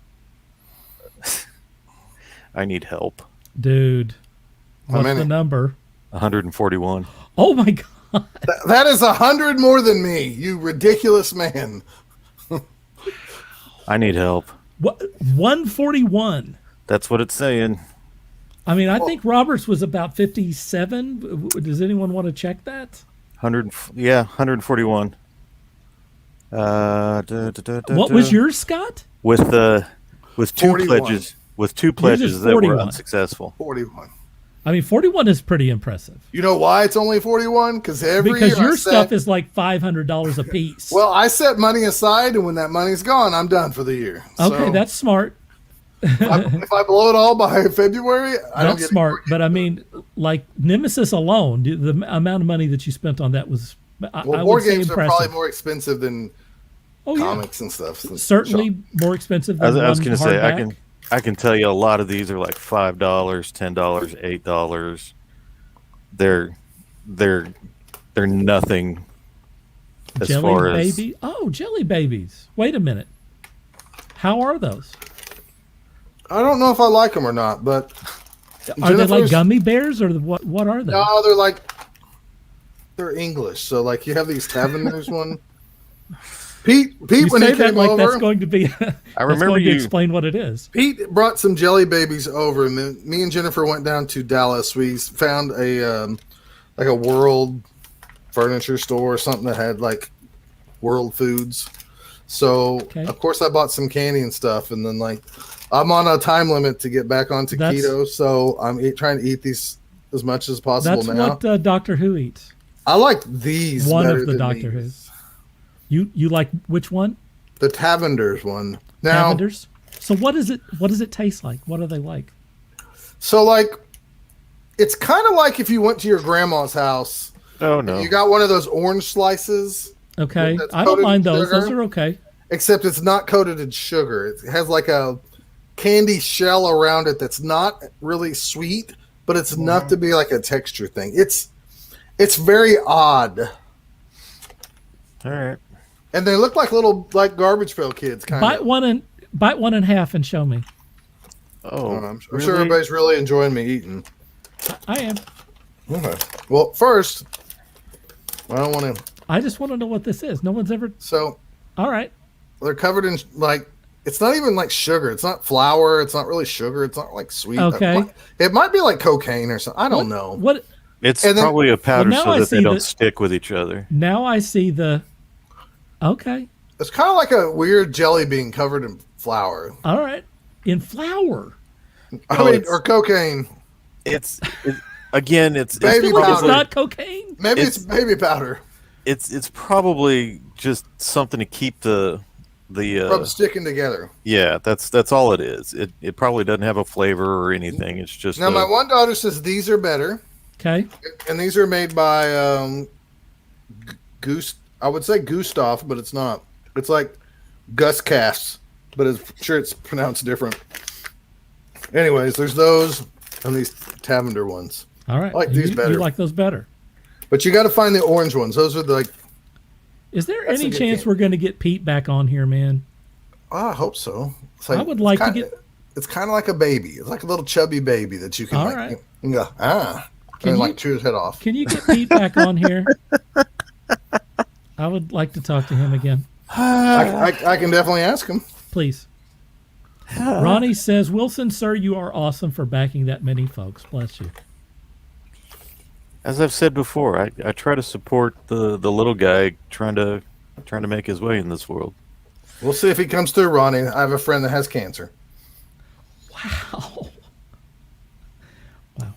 I need help. Dude, what's the number? 141. Oh my God. That is 100 more than me, you ridiculous man. I need help. What? 141. That's what it's saying. I mean, I think Roberts was about 57. Does anyone want to check that? 141. What was yours, Scott? With two 41. pledges. With 2 pledges that were unsuccessful. 41. I mean, 41 is pretty impressive. You know why it's only 41? Because your stuff is like $500 a piece. Well, I set money aside, and when that money's gone, I'm done for the year. Okay, So that's smart. if I blow it all by February, I don't get smart. But I mean, like Nemesis alone, the amount of money that you spent on that was, I board would say, games impressive. are probably more expensive than comics and stuff. Certainly more expensive than I was going to say, hardback. I can tell you a lot of these are like $5, $10, $8. They're nothing as Jelly far as baby. Oh, jelly babies. Wait a minute. How are those? I don't know if I like them or not, but Are they like gummy bears or what? What are they? No, they're English. So like you have these Taverners one. Pete you when say he that came like over, that's going to be. I remember to you explain what it is. Pete brought some jelly babies over, and then me and Jennifer went down to Dallas. We found a like a World furniture store or something that had like World Foods. So of course I bought some candy and stuff, and then like I'm on a time limit to get back onto keto, so I'm trying to eat these as much as possible now. That's what Doctor Who eats. I like these. One better of the than Doctor these. Who's. You like which one? The Tavenders one. Now, Tavenders? So what is it? What does it taste like? What are they like? So like, it's kind of like if you went to your grandma's house. Oh no! You got one of those orange slices. Okay, I don't mind those. Those are okay. Except it's not coated in sugar. It has like a candy shell around it that's not really sweet, but it's enough to be like a texture thing. It's very odd. All right. And they look like little like Garbage Pail Kids kind of. Bite one in half and show me. Oh, I'm sure everybody's really enjoying me eating. I am. Okay. Well, first, I don't want to. I just want to know what this is. No one's ever. So. All right. They're covered in like. It's not even like sugar. It's not flour. It's not really sugar. It's not like sweet. Okay. It might be like cocaine or something. I don't know. What? It's probably a powder so that they don't stick with each other. Now I see the. Okay. It's kind of like a weird jelly bean covered in flour. All right. In flour. Or cocaine. It's again. It's baby powder. It's not cocaine. Maybe it's baby powder. It's probably just something to keep the from sticking together. Yeah, that's all it is. It probably doesn't have a flavor or anything. It's just now. My one daughter says these are better. Okay. And these are made by Goose. I would say Gustav, but it's not. It's like Gus Cass, but I'm sure it's pronounced different. Anyways, there's those and these Tavender ones. All right. I like these better. You like those better. But you got to find the orange ones. Those are like. Is there any chance we're going to get Pete back on here, man? I hope so. Like, I would like to get. It's kind of like a baby. It's like a little chubby baby that you can All like. Right. You can go, and like chew his head off. Can you get Pete back on here? I would like to talk to him again. I can definitely ask him. Please. Ronnie says, Wilson, sir, you are awesome for backing that many folks. Bless you. As I've said before, I try to support the little guy trying to make his way in this world. We'll see if he comes through, Ronnie. I have a friend that has cancer. Wow. Wow.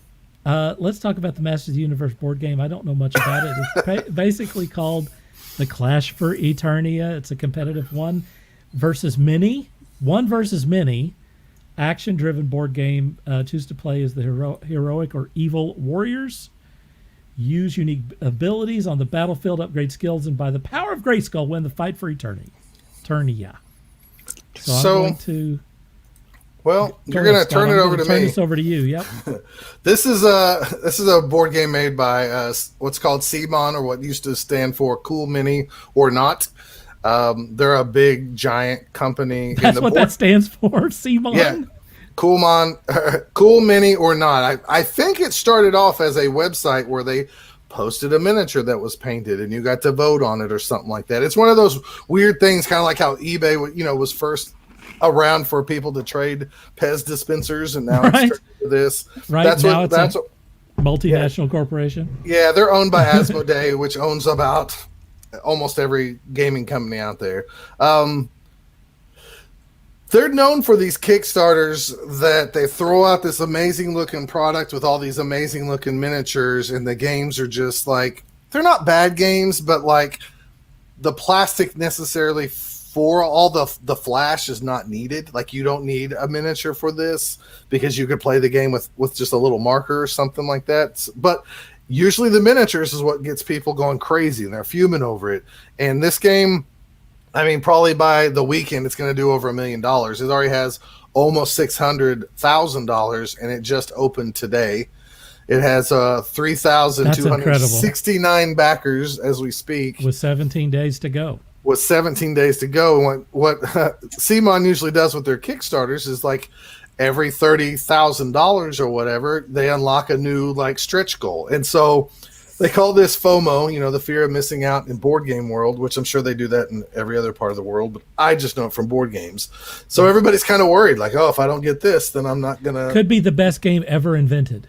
Let's talk about the Masters of the Universe board game. I don't know much about it. It's basically called the Clash for Eternia. It's a competitive one versus many action-driven board game. Choose to play as the heroic or evil warriors. Use unique abilities on the battlefield, upgrade skills, and by the power of Grayskull, win the fight for Eternia. So I'm going to... Well, you're going to turn it over to me. Turn this over to you. Yep. This is a board game made by what's called CMON, or what used to stand for Cool Mini or Not. They're a big giant company. That's what that stands for. CMON. Yeah. Cool Mini or Not. I think it started off as a website where they posted a miniature that was painted and you got to vote on it or something like that. It's one of those weird things, kind of like how eBay, was first around for people to trade Pez dispensers, and now it's turned into this. Right. That's a multinational corporation. Yeah, they're owned by Asmodee, which owns about almost every gaming company out there. They're known for these Kickstarters that they throw out this amazing looking product with all these amazing looking miniatures, and the games are just like, they're not bad games, but like the plastic necessarily for all the flash is not needed. Like, you don't need a miniature for this because you could play the game with just a little marker or something like that. But usually the miniatures is what gets people going crazy, and they're fuming over it. And this game, I mean, probably by the weekend, it's going to do over $1 million. It already has almost $600,000, and it just opened today. It has 3,269 backers as we speak. With 17 days to go. With 17 days to go. And what CMON usually does with their Kickstarters is, like, every $30,000 or whatever, they unlock a new, like, stretch goal. And so they call this FOMO, the fear of missing out in board game world, which I'm sure they do that in every other part of the world, but I just know it from board games. So everybody's kind of worried, like, oh, if I don't get this, then I'm not going to... Could be the best game ever invented.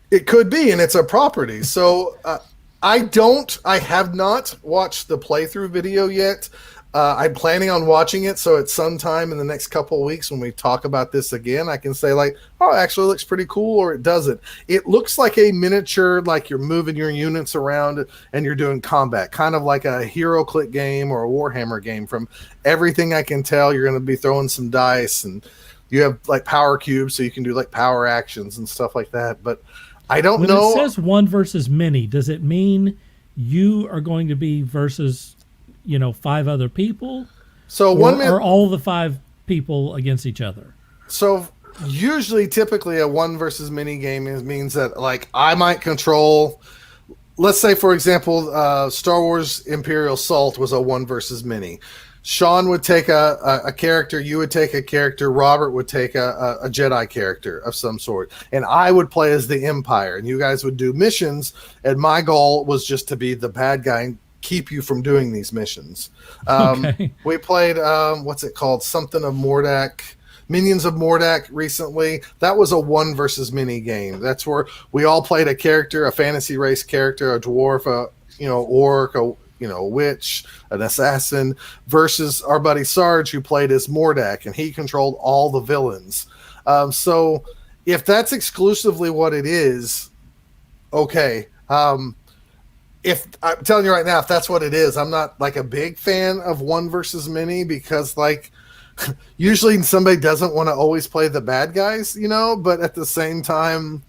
It could be, and it's a property. So I have not watched the playthrough video yet. I'm planning on watching it, so at some time in the next couple of weeks when we talk about this again, I can say, like, oh, it actually looks pretty cool, or it doesn't. It looks like a miniature, like you're moving your units around and you're doing combat, kind of like a HeroClix game or a Warhammer game. From everything I can tell, you're going to be throwing some dice, and you have, like, power cubes, so you can do, like, power actions and stuff like that. But I don't know. When it says one versus many, does it mean you are going to be versus... 5 other people? So or all the 5 people against each other? So usually, typically, a one versus many game means that, like, I might control, let's say, for example, Star Wars Imperial Assault was a one versus many. Sean would take a character, you would take a character, Robert would take a Jedi character of some sort, and I would play as the Empire, and you guys would do missions, and my goal was just to be the bad guy and keep you from doing these missions. Okay. We played, what's it called? Something of Mordak, Minions of Mordak recently. That was a one versus many game. That's where we all played a character, a fantasy race character, a dwarf, a orc, a witch, an assassin, versus our buddy Sarge, who played as Mordak, and he controlled all the villains. So if that's exclusively what it is, okay. If I'm telling you right now, if that's what it is, I'm not, like, a big fan of one versus many, because, like, usually somebody doesn't want to always play the bad guys, but at the same time,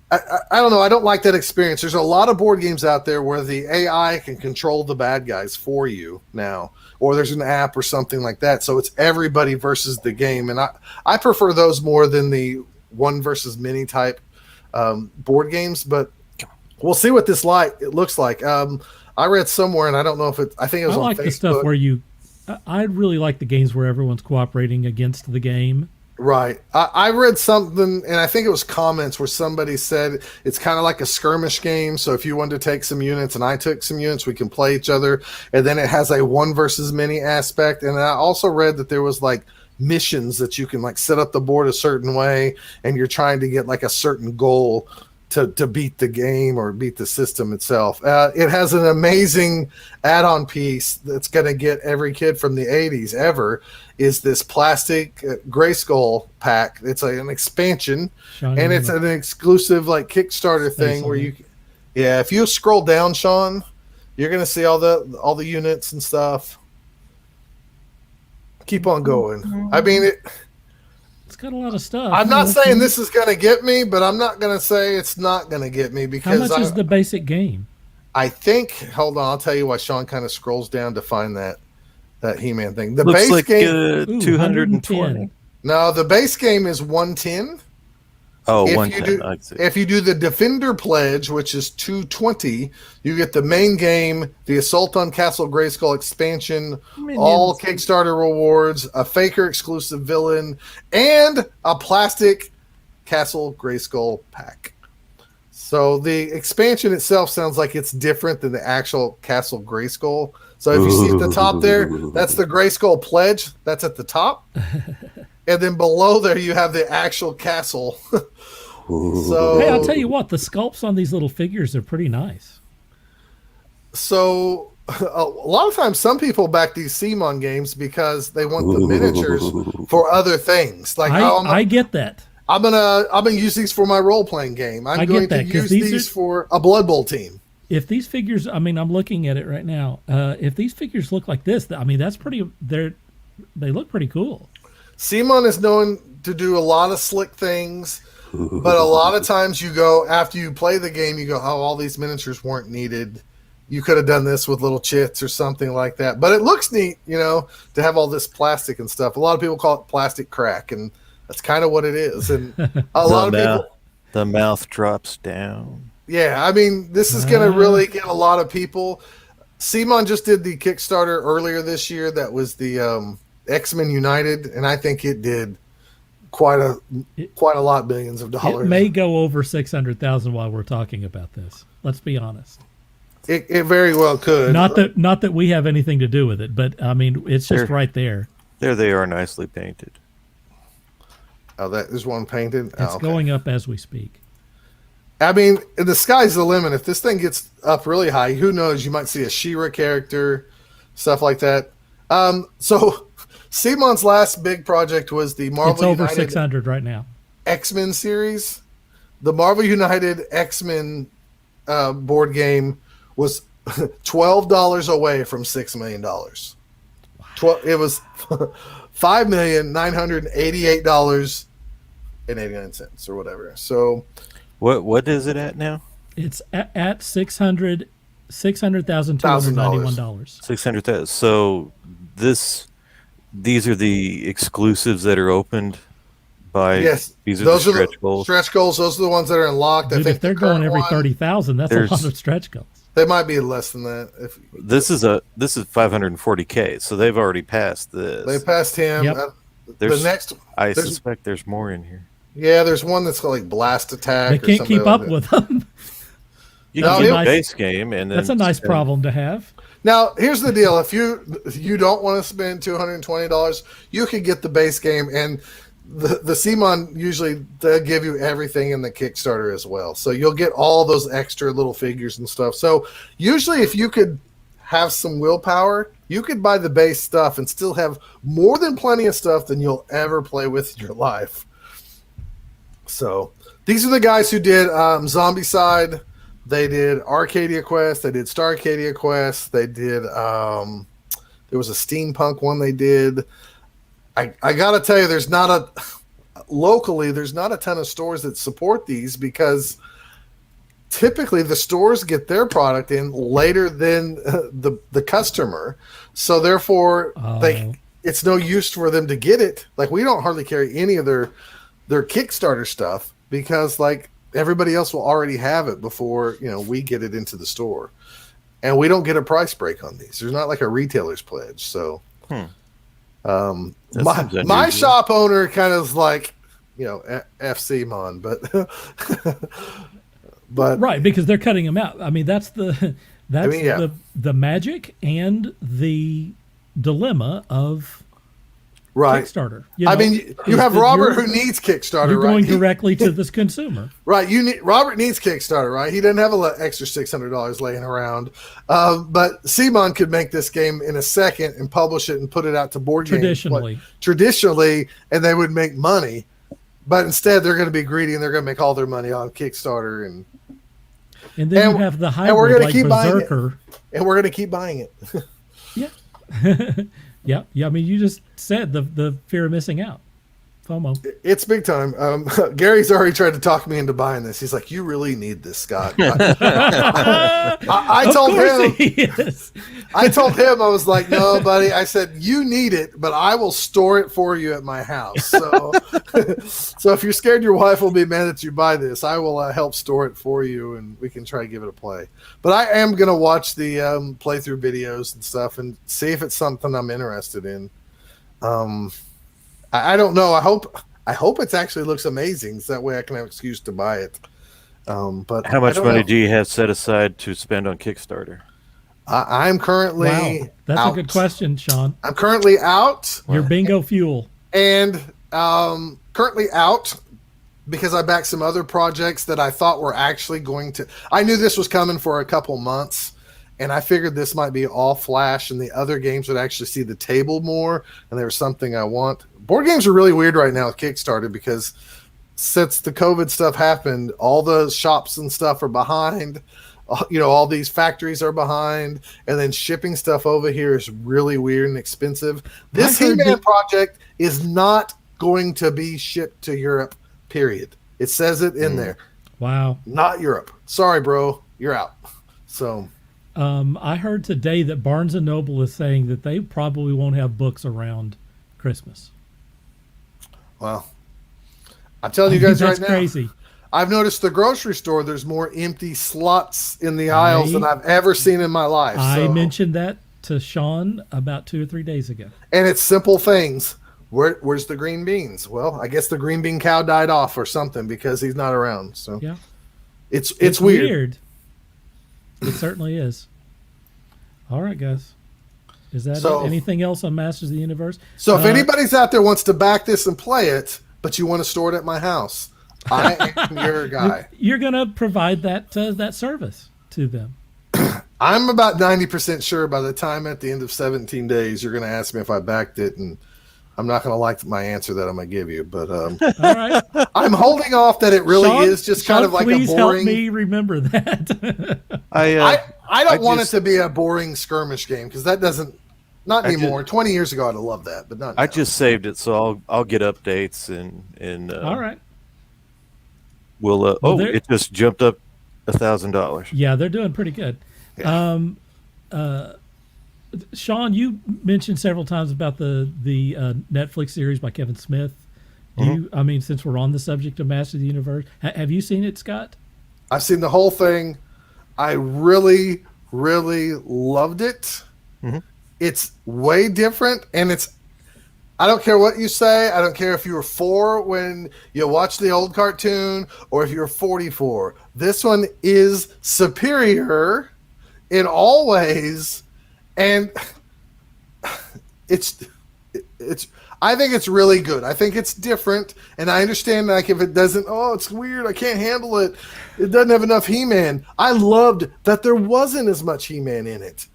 I don't know. I don't like that experience. There's a lot of board games out there where the AI can control the bad guys for you now, or there's an app or something like that. So it's everybody versus the game. And I prefer those more than the one versus many type board games, but we'll see what this it looks like. I read somewhere, and I don't know if I think it was on Facebook. The stuff where I really like the games where everyone's cooperating against the game. Right. I read something, and I think it was comments where somebody said it's kind of like a skirmish game. So if you wanted to take some units and I took some units, we can play each other. And then it has a one versus many aspect. And I also read that there was like missions that you can like set up the board a certain way, and you're trying to get like a certain goal to beat the game or beat the system itself. It has an amazing add-on piece that's going to get every kid from the 80s ever, is this plastic Grayskull pack. It's an expansion, and it's an exclusive like Kickstarter thing where you, if you scroll down, Sean, you're going to see all the units and stuff. Keep on going. I mean, it's got a lot of stuff. I'm not saying this is going to get me, but I'm not going to say it's not going to get me, because how much is the basic game? I think, hold on, I'll tell you why Sean kind of scrolls down to find that He-Man thing. The Looks base like game, 220. no, the base game is 110. Oh, If 110. if you do the Defender Pledge, which is 220, you get the main game, the Assault on Castle Grayskull expansion, all Kickstarter rewards, a Faker exclusive villain, and a plastic Castle Grayskull pack. So the expansion itself sounds like it's different than the actual Castle Grayskull. So if you see at the top there, that's the Grayskull Pledge. That's at the top. And then below there, you have the actual castle. So, hey, I'll tell you what, the sculpts on these little figures are pretty nice. So a lot of times, some people back these CMON games because they want the miniatures for other things. Like I get that. I'm gonna use these for my role playing game. I'm going to use these for a Blood Bowl team. If these figures, I mean, I'm looking at it right now. If these figures look like this, I mean, that's pretty. They look pretty cool. CMON is known to do a lot of slick things, but a lot of times you go, after you play the game, you go, oh, all these miniatures weren't needed. You could have done this with little chits or something like that. But it looks neat, to have all this plastic and stuff. A lot of people call it plastic crack, and that's kind of what it is. And a lot of people, the mouth drops down. Yeah, I mean, this is going to really get a lot of people. CMON just did the Kickstarter earlier this year. That was the X-Men United, and I think it did quite a lot, billions of dollars. It may go over 600,000 while we're talking about this. Let's be honest. It very well could. Not that we have anything to do with it, but I mean, it's just right there. There they are, nicely painted. Oh, there's one painted. It's going up as we speak. I mean, the sky's the limit. If this thing gets up really high, who knows? You might see a She-Ra character, stuff like that. So CMON's last big project was the Marvel It's over United 600 right now. X-Men series. The Marvel United X-Men board game was $12 away from $6 million. It was $5,988.89 or whatever. So, what is it at now? It's at $600,291. 600,000. So these are the exclusives that are opened by. Yes, these are those the are stretch the goals. Stretch goals. Those are the ones that are unlocked. Dude, I think if they're going every 30,000, that's a lot of stretch goals. They might be less than that. This is 540K, so they've already passed this. They passed him. Yep. The next, I suspect there's more in here. Yeah, there's one that's called like Blast Attack. They can't keep up with them. You can get a base game, and then that's a nice problem to have. Now, here's the deal: if you don't want to spend $220, you can get the base game, and the CMON usually they'll give you everything in the Kickstarter as well. So you'll get all those extra little figures and stuff. So usually, if you could have some willpower, you could buy the base stuff and still have more than plenty of stuff than you'll ever play with in your life. So these are the guys who did Zombicide. They did Arcadia Quest. They did Star Arcadia Quest. They did there was a steampunk one they did. I gotta tell you, there's not a ton of stores that support these, because typically the stores get their product in later than the customer. So therefore it's no use for them to get it. Like, we don't hardly carry any of their Kickstarter stuff, because like everybody else will already have it before we get it into the store, and we don't get a price break on these. There's not like a retailer's pledge. So That seems My unusual. shop owner kind of is like, FC Mon, but but Right, because they're cutting them out. I mean, that's the the magic and the dilemma of right. Kickstarter. You is have that Robert who needs Kickstarter. You're right? going directly to this consumer. Right, Robert needs Kickstarter, right? He doesn't have a extra $600 laying around, but Simon could make this game in a second and publish it and put it out to board games traditionally, and they would make money. But instead, they're going to be greedy and they're going to make all their money on Kickstarter, and then you have the hybrid, and we're going to like keep Berserker. and we're going to keep buying it. Yeah. Yeah. I mean, you just said the fear of missing out. FOMO. It's big time. Gary's already tried to talk me into buying this. He's like, "You really need this, Scott." I told him. I told him, I was like, "No, buddy." I said, "You need it, but I will store it for you at my house." So, so if you're scared your wife will be mad that you buy this, I will help store it for you, and we can try to give it a play. But I am gonna watch the playthrough videos and stuff and see if it's something I'm interested in. I don't know. I hope it actually looks amazing, so that way I can have an excuse to buy it. But how much money do you have set aside to spend on Kickstarter? I'm currently That's out. a good question, Sean. I'm currently out. Your bingo fuel. And currently out because I backed some other projects that I thought were actually going to. I knew this was coming for a couple months. And I figured this might be all flash and the other games would actually see the table more. And there was something I want. Board games are really weird right now with Kickstarter because since the COVID stuff happened, all the shops and stuff are behind. All these factories are behind. And then shipping stuff over here is really weird and expensive. This He-Man project is not going to be shipped to Europe, period. It says it in there. Wow. Not Europe. Sorry, bro. You're out. So... I heard today that Barnes & Noble is saying that they probably won't have books around Christmas. Well, I'm telling you guys right now. That's crazy. I've noticed the grocery store, there's more empty slots in the aisles than I've ever seen in my life. I mentioned that to Sean about 2 or 3 days ago. And it's simple things. Where's the green beans? Well, I guess the green bean cow died off or something because he's not around. So yeah, it's weird. It certainly is. All right, guys. Is that anything else on Masters of the Universe? So if anybody's out there wants to back this and play it, but you want to store it at my house, I am your guy. You're going to provide that service to them. I'm about 90% sure by the time at the end of 17 days, you're going to ask me if I backed it, and I'm not going to like my answer that I'm going to give you. But all right. I'm holding off that it really is just kind of like a boring. Please help me remember that. I don't want it to be a boring skirmish game because that doesn't. Not anymore. 20 years ago, I'd have loved that, but not now. I just saved it, so I'll get updates and all right. We'll it just jumped up $1,000. Yeah, they're doing pretty good. Yeah. Sean, you mentioned several times about the Netflix series by Kevin Smith. I mean, since we're on the subject of Master of the Universe, have you seen it, Scott? I've seen the whole thing. I really, really loved it. Mm-hmm. It's way different, and I don't care what you say. I don't care if you were 4 when you watched the old cartoon or if you're 44. This one is superior in all ways, and I think it's really good. I think it's different, and I understand like if it doesn't, it's weird, I can't handle it. It doesn't have enough He-Man. I loved that there wasn't as much He-Man in it.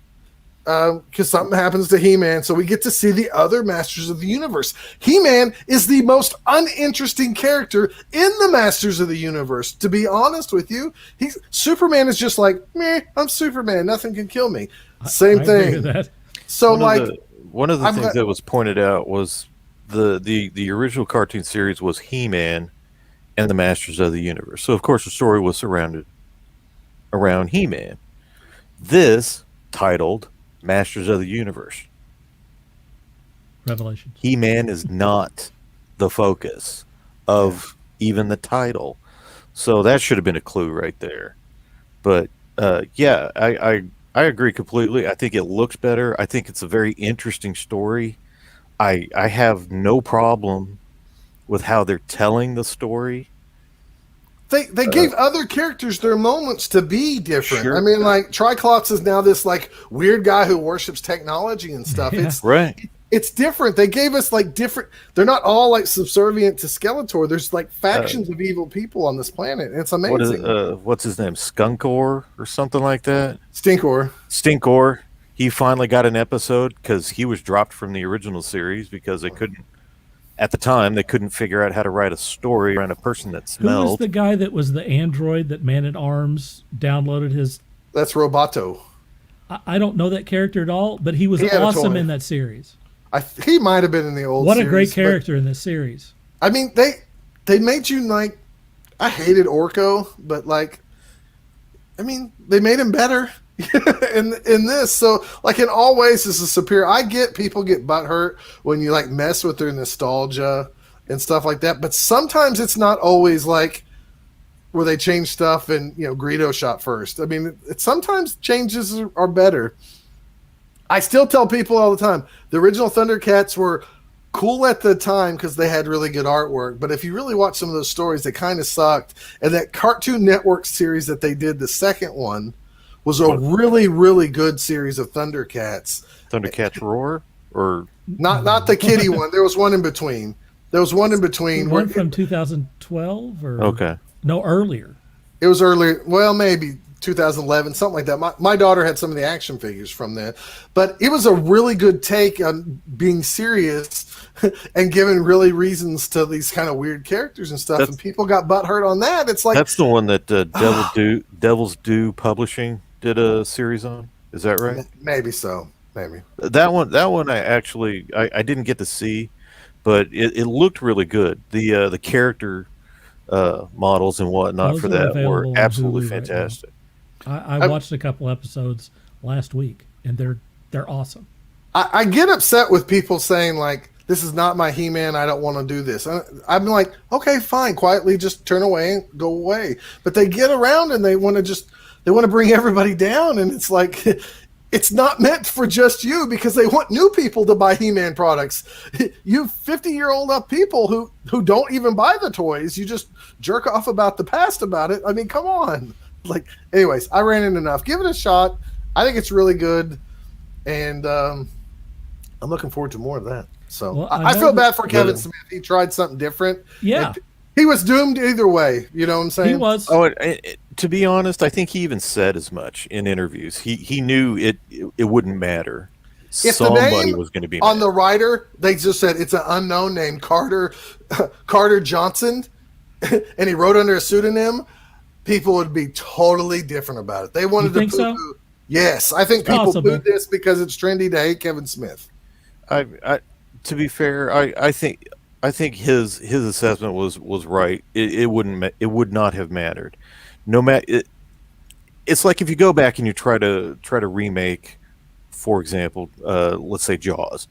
Because something happens to He-Man, so we get to see the other Masters of the Universe. He-Man is the most uninteresting character in the Masters of the Universe. To be honest with you, Superman is just like, meh, I'm Superman, nothing can kill me. Same thing. Agree with that. So one of the things that was pointed out was the original cartoon series was He-Man and the Masters of the Universe. So of course the story was surrounded around He-Man. This titled Masters of the Universe. Revelations. He-Man is not the focus of even the title. So that should have been a clue right there. But I agree completely. I think it looks better. I think it's a very interesting story. I have no problem with how they're telling the story. They gave other characters their moments to be different. Sure. I mean, like Triclops is now this like weird guy who worships technology and stuff. Yeah. It's different. They gave us like different. They're not all like subservient to Skeletor. There's like factions of evil people on this planet. It's amazing. What's his name? Skunkor or something like that? Stinkor. He finally got an episode because he was dropped from the original series because they couldn't. At the time, they couldn't figure out how to write a story around a person that smelled. Who was the guy that was the android that Man-at-Arms downloaded his... That's Roboto. I don't know that character at all, but he was awesome in that series. He might have been in the old What series. A great character in this series. I mean, they made you like... I hated Orko, but like... I mean, they made him better in this. So, like, in all ways, this is superior. I get people get butthurt when you, like, mess with their nostalgia and stuff like that. But sometimes it's not always, like, where they change stuff and, you know, Greedo shot first. I mean, sometimes changes are better. I still tell people all the time, the original Thundercats were cool at the time because they had really good artwork. But if you really watch some of those stories, they kind of sucked. And that Cartoon Network series that they did, the second one, was a really, really good series of Thundercats. Thundercats Roar? Or not the kitty one. There was one in between. One from 2012 or okay. No, earlier. It was earlier. Well, maybe 2011, something like that. My daughter had some of the action figures from that. But it was a really good take on being serious and giving really reasons to these kind of weird characters and stuff. And people got butthurt on that. It's like... That's the one that Devil's Due Publishing did a series on. Is that right? Maybe so. Maybe. That one I actually I didn't get to see, but it looked really good. The character models and whatnot Those for are that were available on absolutely Hulu right fantastic. I watched a couple episodes last week, and they're awesome. I get upset with people saying, like, this is not my He-Man, I don't want to do this. I'm like, okay, fine, quietly just turn away and go away. But they get around and they want to bring everybody down, and it's like... It's not meant for just you because they want new people to buy He-Man products. You 50-year-old up people who don't even buy the toys. You just jerk off about the past about it. I mean, come on. Like, anyways, I ran in enough. Give it a shot. I think it's really good, and I'm looking forward to more of that. So well, I feel bad for Kevin Smith. He tried something different. Yeah. He was doomed either way. You know what I'm saying? He was. Oh, to be honest, I think he even said as much in interviews. He knew it wouldn't matter. If Somebody the name was going to be on mad. the writer, they just said it's an unknown name, Carter Johnson, and he wrote under a pseudonym, people would be totally different about it. They wanted You think to so? Yes, I think It's people possible. booed this because it's trendy to hate Kevin Smith. To be fair, I think his assessment was right. It would not have mattered. No matter. It's like if you go back and you try to remake, for example, let's say Jaws.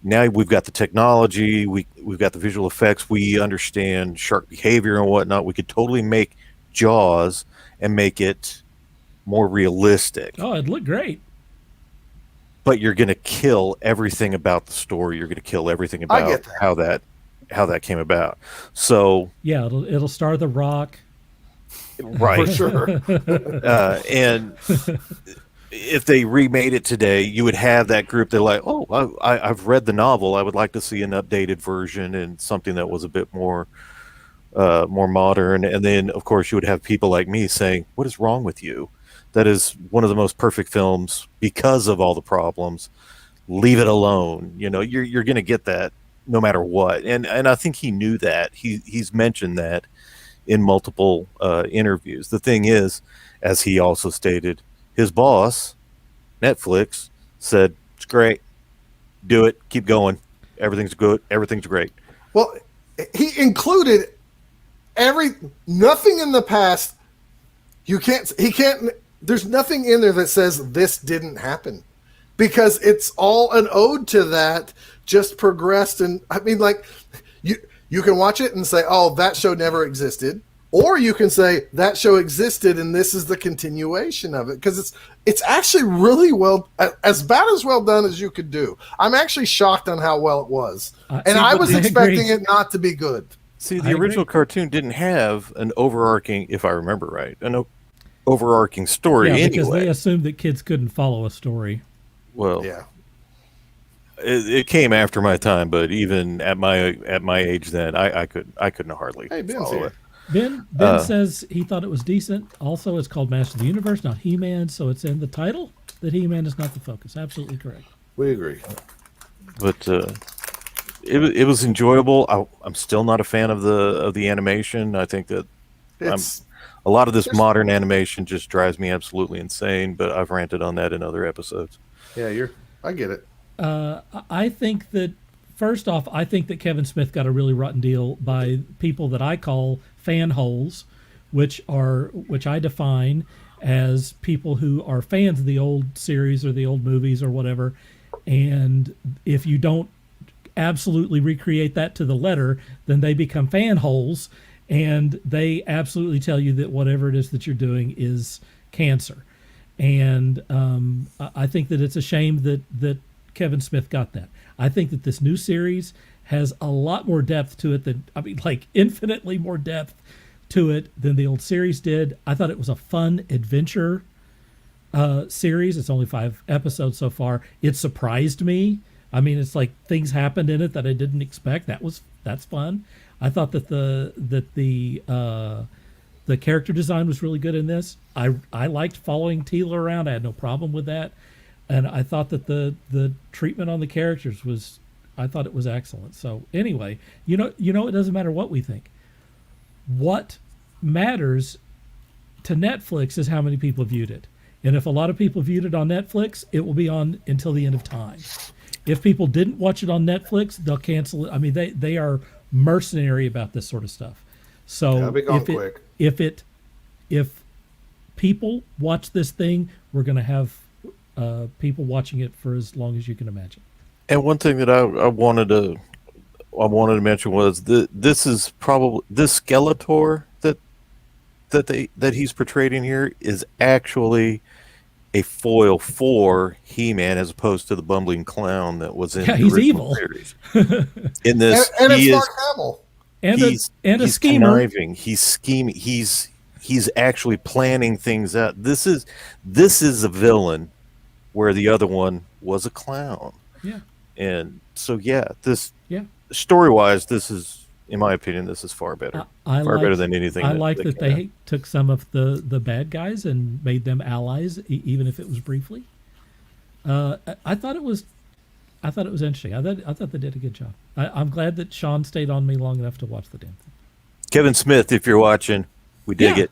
Now we've got the technology, we've got the visual effects, we understand shark behavior and whatnot. We could totally make Jaws and make it more realistic. Oh, it looked great. But you're going to kill everything about the story. You're going to kill everything about how that came about. So yeah, it'll star The Rock. Right. For sure. And if they remade it today, you would have that group that like, oh, I've read the novel. I would like to see an updated version and something that was a bit more modern. And then, of course, you would have people like me saying, what is wrong with you? That is one of the most perfect films because of all the problems. Leave it alone. You know, you're going to get that no matter what. And I think he knew that. He's mentioned that in multiple interviews. The thing is, as he also stated, his boss, Netflix, said, it's great. Do it. Keep going. Everything's good. Everything's great. Well, he included nothing in the past. There's nothing in there that says this didn't happen because it's all an ode to that, just progressed. And I mean, like, you can watch it and say, oh, that show never existed, Or you can say that show existed and this is the continuation of it, because it's actually really well, as bad as well done as you could do. I'm actually shocked on how well it was, and I was expecting it not to be good. See, the original cartoon didn't have an overarching, if I remember right, an overarching story. Yeah, anyway. Because they assumed that kids couldn't follow a story. Well, yeah. It came after my time, but even at my age then, I couldn't hardly follow it. Ben says he thought it was decent. Also, it's called Master of the Universe, not He-Man, so it's in the title that He-Man is not the focus. Absolutely correct. We agree. But it was enjoyable. I'm still not a fan of the animation. I think that a lot of this modern animation just drives me absolutely insane. But I've ranted on that in other episodes. Yeah, I get it. I think that, first off, I think that Kevin Smith got a really rotten deal by people that I call fan holes, which I define as people who are fans of the old series or the old movies or whatever. And if you don't absolutely recreate that to the letter, then they become fan holes, and they absolutely tell you that whatever it is that you're doing is cancer. And I think that it's a shame that Kevin Smith got that. I think that this new series has a lot more depth to it infinitely more depth to it than the old series did. I thought it was a fun adventure series. It's only 5 episodes so far. It surprised me. I mean, it's like things happened in it that I didn't expect. That's fun. I thought that the character design was really good in this. I liked following Tila around. I had no problem with that. And I thought that the treatment on the characters was excellent. So anyway, you know, it doesn't matter what we think. What matters to Netflix is how many people viewed it. And if a lot of people viewed it on Netflix, it will be on until the end of time. If people didn't watch it on Netflix, they'll cancel it. I mean, they are mercenary about this sort of stuff. So if people watch this thing, we're going to have people watching it for as long as you can imagine. And one thing that I wanted to mention was this is probably this Skeletor that he's portrayed in here is actually a foil for He-Man as opposed to the bumbling clown that was in the original series. In this, and it's Mark Hamill. And he's a schemer. Conniving. He's scheming. He's actually planning things out. This is a villain, where the other one was a clown. Yeah. And so story-wise, this is, in my opinion, this is far better. Better than anything. I like that they took some of the bad guys and made them allies, even if it was briefly. I thought it was interesting. I thought they did a good job. I'm glad that Sean stayed on me long enough to watch the damn thing. Kevin Smith, if you're watching, we dig it.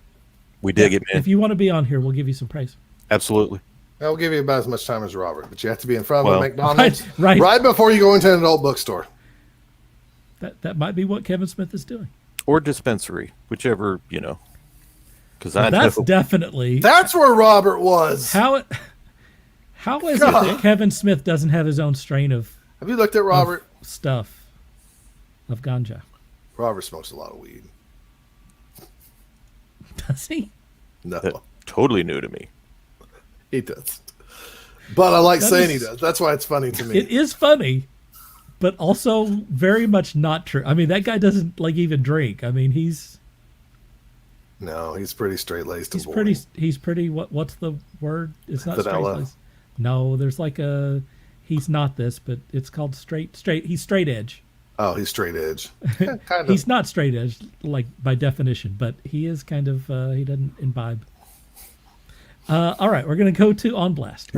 We dig it, man. If you want to be on here, we'll give you some praise. Absolutely. I'll give you about as much time as Robert, but you have to be in front of a McDonald's right before you go into an adult bookstore. That might be what Kevin Smith is doing. Or dispensary, whichever, because definitely that's where Robert was. How is it that Kevin Smith doesn't have his own strain of? Have you looked at Robert stuff of ganja? Robert smokes a lot of weed. Does he? No, that's totally new to me. He does, but I like saying he does. That's why it's funny to me. It is funny, but also very much not true. I mean, that guy doesn't even drink. I mean, he's pretty straight-laced. He's pretty. What's the word? It's not straight-laced. No, there's he's not this, but it's called straight. He's straight edge. Oh, he's straight edge. Yeah, kind of. He's not straight edge, by definition, but he is kind of. He doesn't imbibe. All right, we're going to go to On Blast.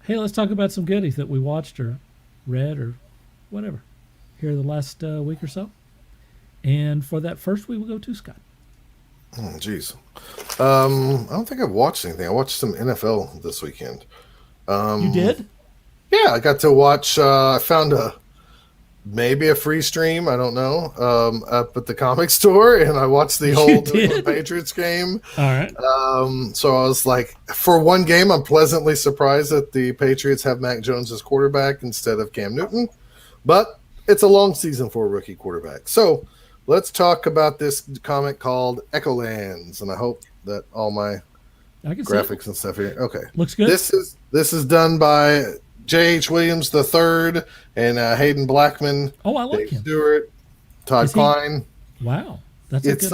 Hey, let's talk about some goodies that we watched or read or whatever here the last week or so. And for that first, we will go to Scott. Oh, geez. I don't think I've watched anything. I watched some NFL this weekend. You did? Yeah, I got to watch. I found maybe a free stream. I don't know. Up at the comic store, and I watched the whole New England Patriots game. All right. So I was like, for one game, I'm pleasantly surprised that the Patriots have Mac Jones as quarterback instead of Cam Newton. But it's a long season for a rookie quarterback. So let's talk about this comic called Echolands, and I hope that all my graphics and stuff here. Okay, looks good. This is done by J.H. Williams III and Hayden Blackman. Oh, I like Dave him. Stewart, Todd Klein. Wow, that's it's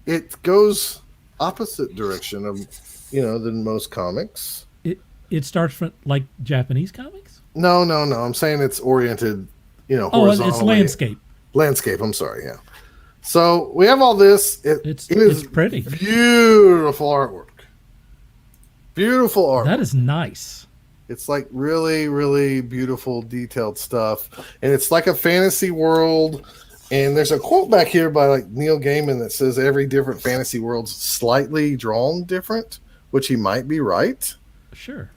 it goes opposite direction of than most comics. It starts from like Japanese comics. No. I'm saying it's oriented, horizontally. It's landscape. Landscape. I'm sorry. Yeah. So we have all this. It's pretty. Beautiful artwork. Beautiful artwork. That is nice. It's like really, really beautiful, detailed stuff. And it's like a fantasy world. And there's a quote back here by like Neil Gaiman that says every different fantasy world's slightly drawn different, which he might be right. Sure.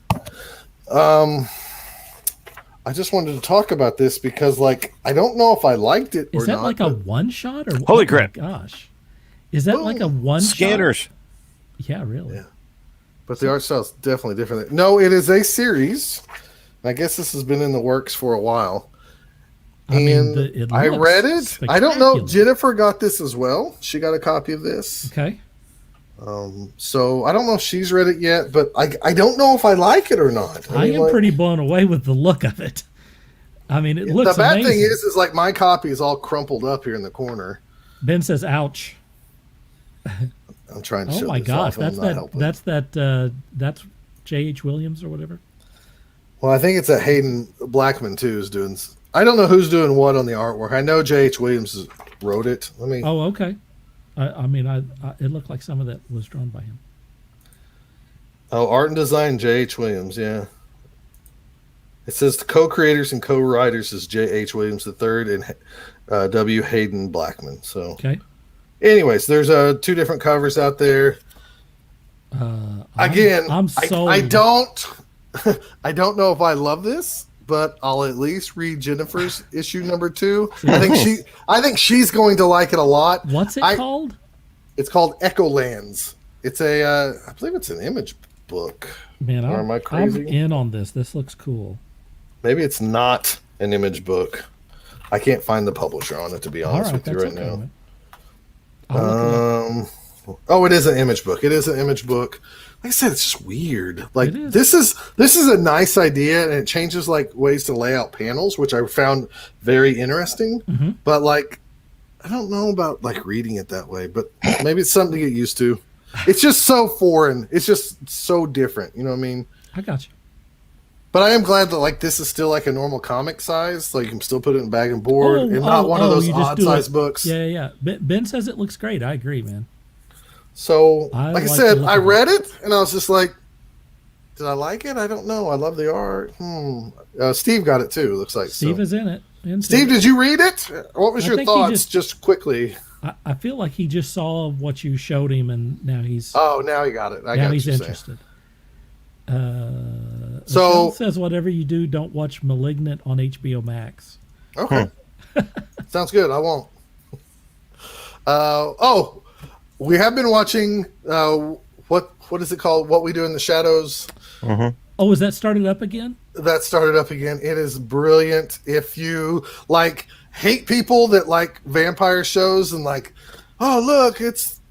I just wanted to talk about this because I don't know if I liked it or not. Is that like a one shot or holy crap? My gosh. Is that like a one scanners? Shot? Yeah, really. Yeah. But the art style is definitely different. No, it is a series. I guess this has been in the works for a while. I read it. I don't know. Jennifer got this as well. She got a copy of this. Okay. So I don't know if she's read it yet, but I don't know if I like it or not. I am pretty blown away with the look of it. I mean, it looks amazing. The bad thing is like my copy is all crumpled up here in the corner. Ben says, "Ouch." I'm trying to show Oh my this gosh, off. that's J.H. Williams or whatever. Well, I think it's a Hayden Blackman too is doing. I don't know who's doing what on the artwork. I know J.H. Williams wrote it. Oh, okay. It looked like some of that was drawn by him. Oh, art and design, J.H. Williams. Yeah. It says the co-creators and co-writers is J.H. Williams III and W. Hayden Blackman. So. Okay. Anyways, there's two different covers out there. Again, I'm sold. I don't I don't know if I love this, but I'll at least read Jennifer's issue number 2. I think she's going to like it a lot. What's it called? It's called Echolands. It's I believe it's an image book. Man, am I crazy? I'm in on this. This looks cool. Maybe it's not an image book. I can't find the publisher on it, to be honest with you right now. Man. It is an image book. It is an image book. Like I said, it's just weird. Like this is a nice idea, and it changes ways to lay out panels, which I found very interesting. Mm-hmm. But I don't know about reading it that way. But maybe it's something to get used to. It's just so foreign. It's just so different. You know what I mean? I got you. But I am glad that this is still a normal comic size, so you can still put it in bag and board, and not one of those odd size books. Yeah. Ben says it looks great. I agree, man. So, I said, I read it, and I was just like, did I like it? I don't know. I love the art. Steve got it too, looks like. Steve is in it. Steve, did you read it? What was your thoughts, just quickly? I feel like he just saw what you showed him, and now he's... Oh, now he got it. Now he's interested. So it says whatever you do, don't watch Malignant on HBO Max. Okay. Sounds good. I won't. We have been watching what is it called? What We Do in the Shadows. Mm-hmm. Oh, is that started up again? That started up again. It is brilliant. If you hate people that like vampire shows and oh look, it's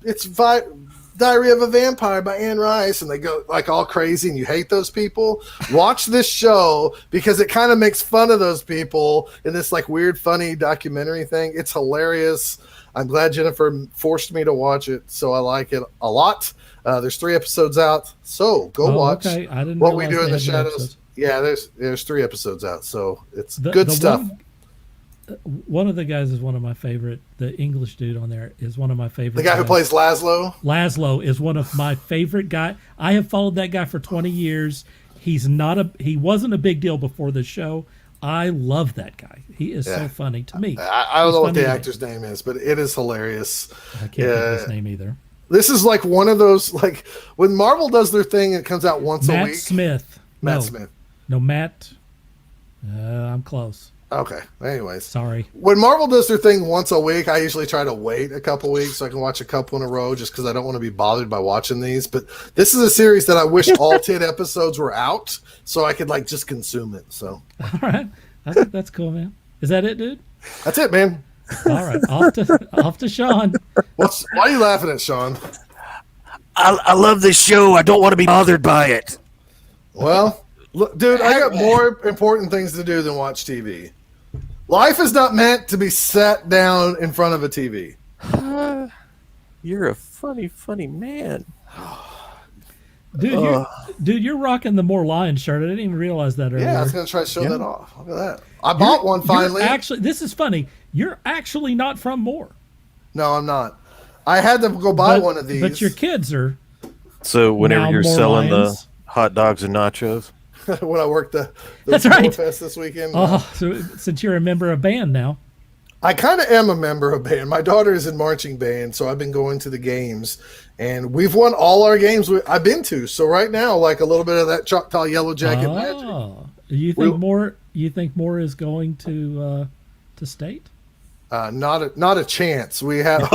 Diary of a Vampire by Anne Rice, and they go all crazy, and you hate those people, watch this show because it kind of makes fun of those people in this weird, funny documentary thing. It's hilarious. I'm glad Jennifer forced me to watch it, so I like it a lot. There's 3 episodes out, so go watch What We Do in the Shadows. Yeah, there's 3 episodes out, so it's good stuff. One of the guys is one of my favorite. The English dude on there is one of my favorite. The guy who plays Laszlo? Laszlo is one of my favorite guys. I have followed that guy for 20 years. He wasn't a big deal before the show. I love that guy. He is so funny to me. I don't know what the actor's name is, but it is hilarious. I can't think his name either. This is one of those, when Marvel does their thing, it comes out once a week. Matt Smith. Matt Smith. No, Matt. I'm close. Okay. Anyways, Sorry. when Marvel does their thing once a week, I usually try to wait a couple weeks so I can watch a couple in a row, just because I don't want to be bothered by watching these. But this is a series that I wish all 10 episodes were out so I could like just consume it. So, All right. I think that's cool, man. Is that it, dude? that's it, man. All right. Off to Sean. Why are you laughing at Sean? I love this show. I don't want to be bothered by it. Well, look, dude, I got more important things to do than watch TV. Life is not meant to be sat down in front of a TV. You're a funny man. Dude, you're rocking the More Lion shirt. I didn't even realize that earlier. Yeah, I was going to try to show that off. Look at that. I bought one finally. Actually, this is funny. You're actually not from More. No, I'm not. I had to go buy one of these. But your kids are. So whenever Now you're More selling Lions. the hot dogs and nachos, when I worked the That's right. Fest this weekend. Oh, so since you're a member of band now. I kind of am a member of band. My daughter is in marching band, so I've been going to the games, and we've won all our games I've been to. So right now, like a little bit of that Choctaw Yellow Jacket magic. You think more is going to state? Not a chance. We have.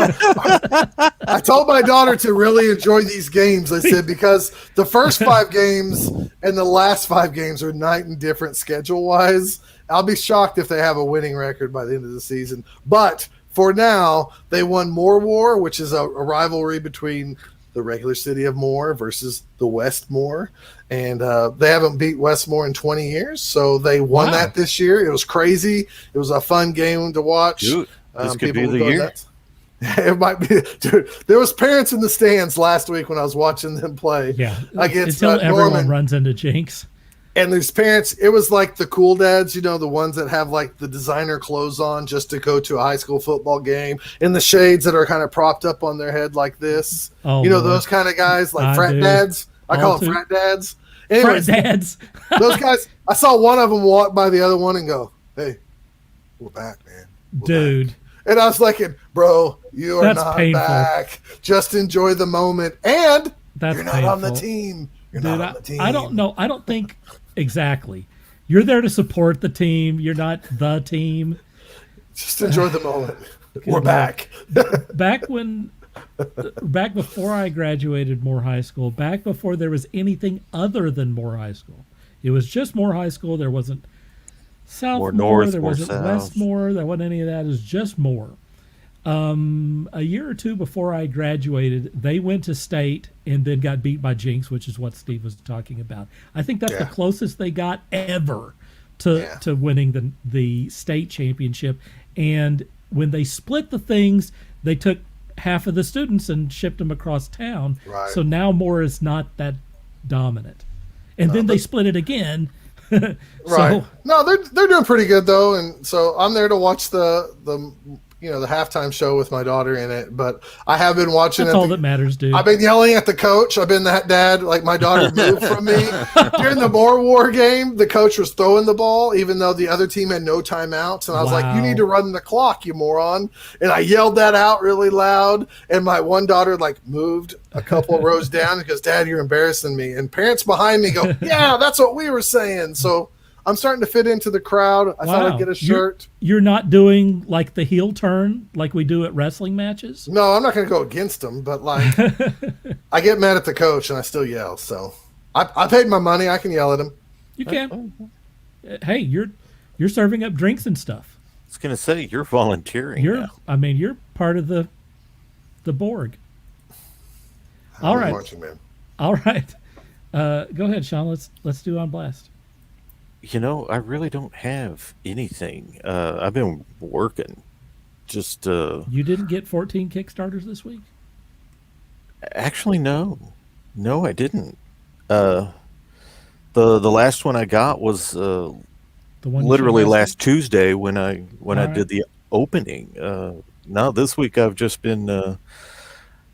I told my daughter to really enjoy these games. I said because the first 5 games and the last 5 games are night and different schedule wise. I'll be shocked if they have a winning record by the end of the season. But for now, they won More War, which is a rivalry between the regular city of Moore versus the Westmore. And they haven't beat Westmore in 20 years. So they won that this year. It was crazy. It was a fun game to watch. Dude, this could be the year. Nuts. It might be. Dude, there was parents in the stands last week when I was watching them play. Yeah. Against Until everyone Norman. runs into Jinx. And there's parents, it was like the cool dads, the ones that have like the designer clothes on just to go to a high school football game, and the shades that are kind of propped up on their head like this. Oh, those kind of guys, like frat dads. I call them frat dads. Anyways, Frat dads. those guys, I saw one of them walk by the other one and go, "Hey, we're back, man. We're back." And I was like, "Bro, you are That's not painful. back. Just enjoy the moment. And That's you're not painful. on the team. You're not on the team." I don't know. I don't think exactly. You're there to support the team. You're not the team. Just enjoy the moment. We're back. Back before I graduated Moore High School, back before there was anything other than Moore High School. It was just Moore High School. There wasn't South More Moore. North, There more wasn't South. West Moore. There wasn't any of that. It was just Moore. A year or two before I graduated, they went to state and then got beat by Jinx, which is what Steve was talking about. I think that's the closest they got ever to winning the state championship. And when they split the things, they took half of the students and shipped them across town. Right. So now Moore is not that dominant. And then they split it again. Right. So, No, they're doing pretty good though, and so I'm there to watch the halftime show with my daughter in it. But I have been watching that's it. all that matters, dude. I've been yelling at the coach. I've been that dad, like my daughter moved from me. During the Moore War game, the coach was throwing the ball, even though the other team had no timeouts. And I was like, "You need to run the clock, you moron." And I yelled that out really loud. And my one daughter moved a couple of rows down and goes, "Dad, you're embarrassing me." And parents behind me go, "Yeah, that's what we were saying." So I'm starting to fit into the crowd. I thought I'd get a shirt. You're not doing like the heel turn like we do at wrestling matches? No, I'm not going to go against them, but I get mad at the coach and I still yell. So I paid my money. I can yell at him. You can. Hey, you're serving up drinks and stuff. I was going to say, you're volunteering now. You're part of the Borg. All right. Marching man. All right. Go ahead, Sean. Let's do On Blast. I really don't have anything. I've been working. Just You didn't get 14 Kickstarters this week? actually, no, I didn't. The last one I got was The one literally you last Tuesday when I right. did the opening. Now this week I've just been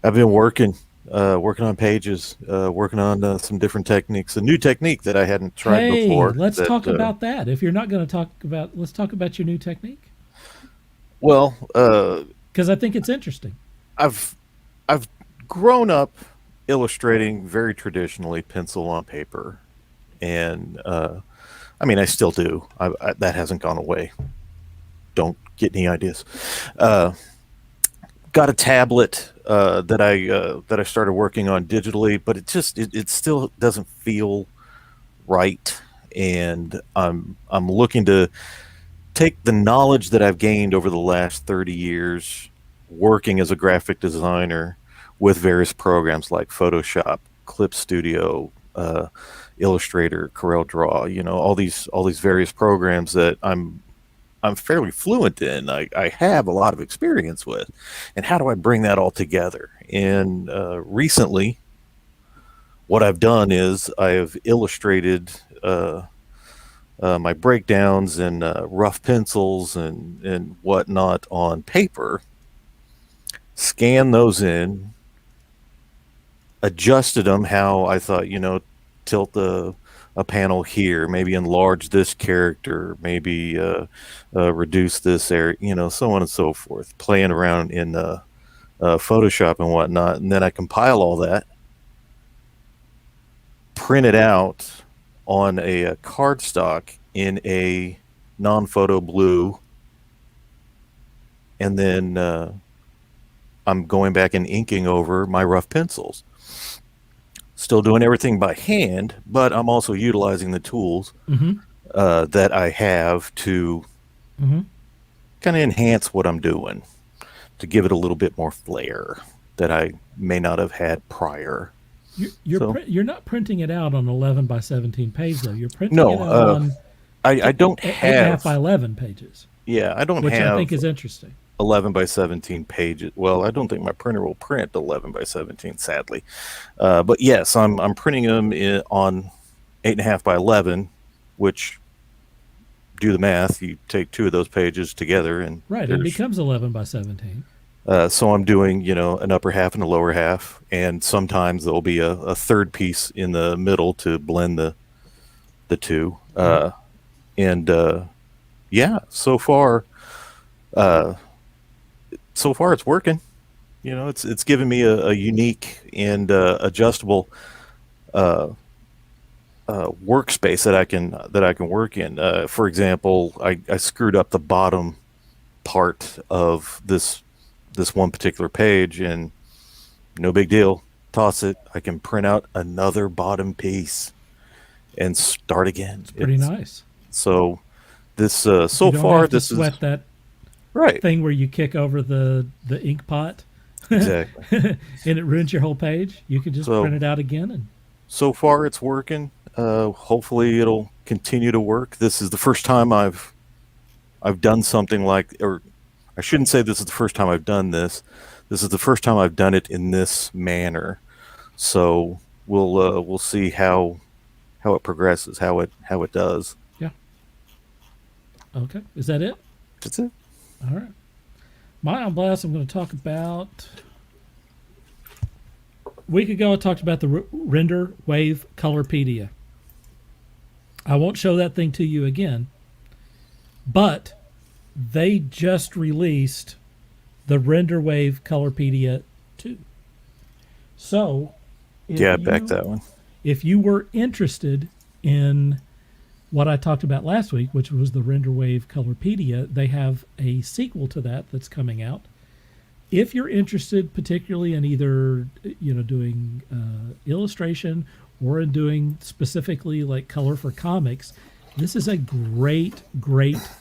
working on pages, working on some different techniques, a new technique that I hadn't tried before. Let's talk about that. If you're not going to talk about, let's talk about your new technique. Well, Because I think it's interesting. I've grown up illustrating very traditionally, pencil on paper, and I still do. That hasn't gone away. don't get any ideas. Got a tablet that I started working on digitally, but it still doesn't feel right. And I'm looking to take the knowledge that I've gained over the last 30 years working as a graphic designer with various programs like Photoshop, Clip Studio, Illustrator, CorelDRAW, all these various programs that I'm fairly fluent in. I have a lot of experience with, and how do I bring that all together? And recently, what I've done is I have illustrated my breakdowns and rough pencils and whatnot on paper, scanned those in, adjusted them how I thought, tilt a panel here, maybe enlarge this character, maybe reduce this area, so on and so forth, playing around in Photoshop and whatnot. And then I compile all that, print it out on a cardstock in a non-photo blue, and then I'm going back and inking over my rough pencils. Still doing everything by hand, but I'm also utilizing the tools that I have to kind of enhance what I'm doing, to give it a little bit more flair that I may not have had prior. You're not printing it out on 11 by 17 page though. You're printing No, it out on I don't 8.5 by 11 pages. Yeah, I don't which have. I think is interesting. 11 by 17 pages. Well, I don't think my printer will print 11 by 17, sadly. But yes, I'm printing them on 8.5 by 11, which, do the math, you take two of those pages together, and right, it becomes 11 by 17. So I'm doing, an upper half and a lower half, and sometimes there'll be a third piece in the middle to blend the two. Yeah, so far it's working. It's given me a unique and adjustable workspace that I can work in. For example, I screwed up the bottom part of this one particular page, and no big deal. Toss it. I can print out another bottom piece and start again. It's pretty nice. So this so you don't far have to this sweat is that right thing where you kick over the ink pot. Exactly. And it ruins your whole page. You can just print it out again. And so far it's working. Hopefully it'll continue to work. This is the first time I've done something like, or I shouldn't say this is the first time I've done this. This is the first time I've done it in this manner. So we'll see how it progresses, how it does. Yeah. Okay. Is that it? That's it. All right. My on blast, I'm going to talk about. A week ago, I talked about the Render Wave Colorpedia. I won't show that thing to you again, but they just released the Render Wave Colorpedia 2. So, I backed that one. If you were interested in what I talked about last week, which was the Render Wave Colorpedia, they have a sequel to that that's coming out. If you're interested particularly in either doing illustration or in doing specifically like color for comics, this is a great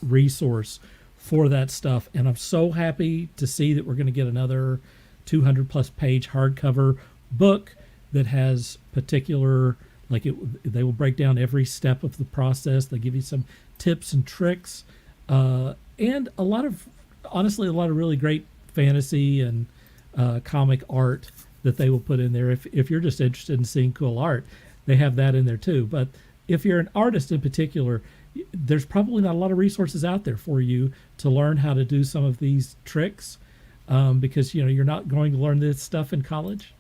resource for that stuff. And I'm so happy to see that we're going to get another 200 plus page hardcover book that has particular, they will break down every step of the process. They give you some tips and tricks, and a lot of really great fantasy and comic art that they will put in there. If you're just interested in seeing cool art, they have that in there too. But if you're an artist in particular, there's probably not a lot of resources out there for you to learn how to do some of these tricks, because you're not going to learn this stuff in college.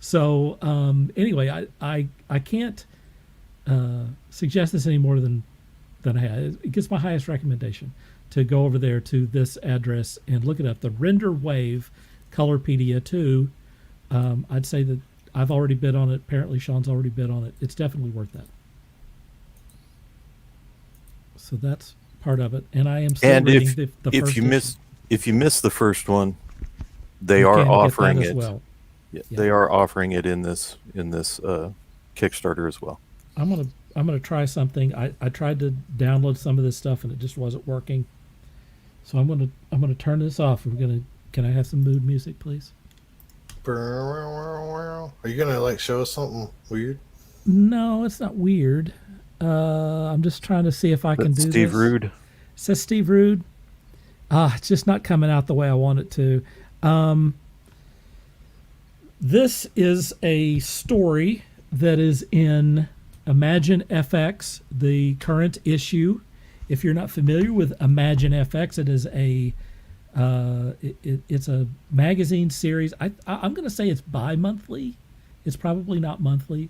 So anyway, I can't suggest this any more than I have. It gets my highest recommendation to go over there to this address and look it up. The Render Wave Colorpedia 2. I'd say that I've already bid on it. Apparently Sean's already bid on it. It's definitely worth that. So that's part of it, and I am still And reading if the if first you issue. miss the first one, they You are can get that offering as it. well. Yeah, Yeah. they are offering it in this Kickstarter as well. I'm gonna try something. I tried to download some of this stuff and it just wasn't working. So I'm gonna turn this off. Can I have some mood music, please? Are you gonna like show us something weird? No, it's not weird. I'm just trying to see if I can That's do Steve this. Rude. It says Steve Rude. It's just not coming out the way I want it to. This is a story that is in ImagineFX, the current issue. If you're not familiar with ImagineFX, it is it's a magazine series. I'm going to say it's bi-monthly. It's probably not monthly.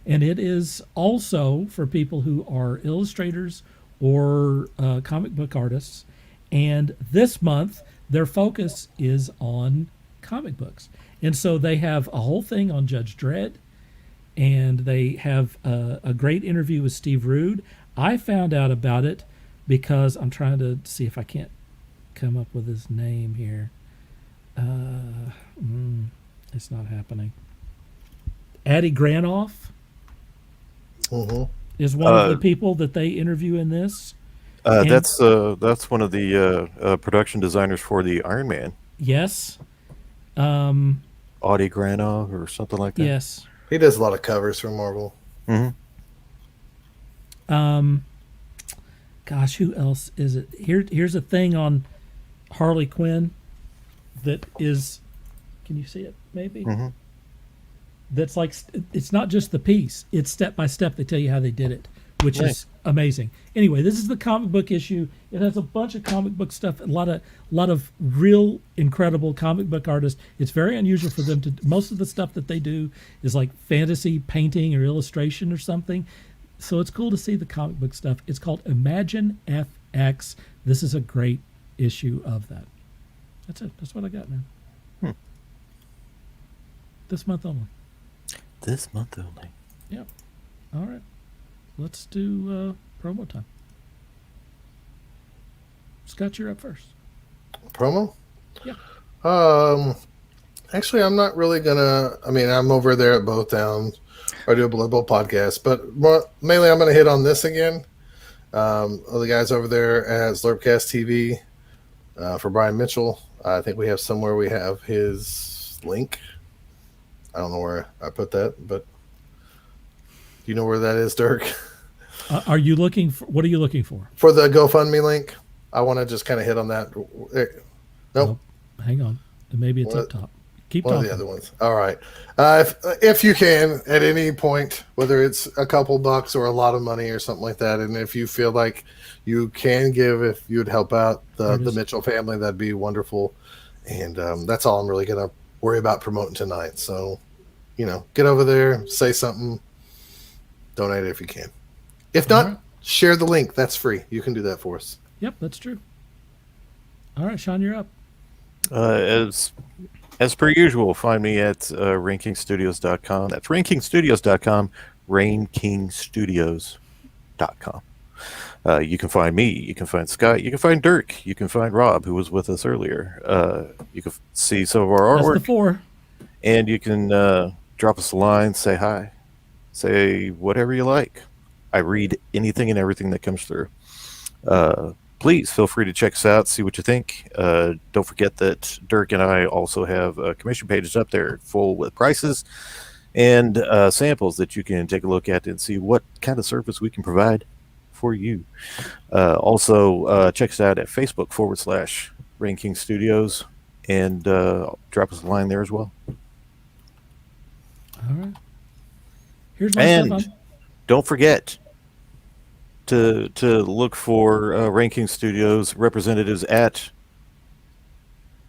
And it is also for people who are illustrators or comic book artists. And this month, their focus is on comic books. And so they have a whole thing on Judge Dredd, and they have a great interview with Steve Rude. I found out about it because I'm trying to see if I can't come up with his name here. It's not happening. Addy Granoff is one of the people that they interview in this. That's one of the production designers for the Iron Man. Yes. Audie Granoff or something like that. Yes. He does a lot of covers for Marvel. Gosh, who else is it? Here's a thing on Harley Quinn that is. Can you see it? Maybe. That's like, it's not just the piece; it's step by step. They tell you how they did it, which is amazing. Anyway, this is the comic book issue. It has a bunch of comic book stuff, a lot of real incredible comic book artists. It's very unusual for them to. Most of the stuff that they do is like fantasy painting or illustration or something. So it's cool to see the comic book stuff. It's called ImagineFX. This is a great issue of that. That's it. That's what I got, man. This month only. This month only. Yep. All right. Let's do promo time. Scott, you're up first. Promo? Yeah. Actually, I'm not really gonna. I mean, I'm over there at Both Downs. I do a Blood Bowl podcast, but mainly I'm gonna hit on this again. The guys over there at Slurpcast TV for Brian Mitchell. I think we have somewhere we have his link. I don't know where I put that, but do you know where that is, Dirk? Are you looking for? What are you looking for? For the GoFundMe link, I want to just kind of hit on that. Nope. Hang on. Maybe it's up top. Keep One talking. of the other ones. All right. If you can, at any point, whether it's a couple bucks or a lot of money or something like that, and if you feel like you can give, if you would help out the Mitchell family, that'd be wonderful. And that's all I'm really going to worry about promoting tonight. So, get over there, say something, donate it if you can. If not, share the link. That's free. You can do that for us. Yep, that's true. All right, Sean, you're up. As per usual, find me at rankingstudios.com. That's rankingstudios.com, rankingstudios.com. You can find me, you can find Scott, you can find Dirk, you can find Rob, who was with us earlier. You can see some of our artwork. That's the 4. And you can drop us a line, say hi, say whatever you like. I read anything and everything that comes through. Please feel free to check us out, see what you think. Don't forget that Dirk and I also have commission pages up there full with prices and samples that you can take a look at and see what kind of service we can provide for you. Also, check us out at Facebook /Ranking Studios and drop us a line there as well. All right. Here's my stuff. Don't forget to look for Ranking Studios representatives at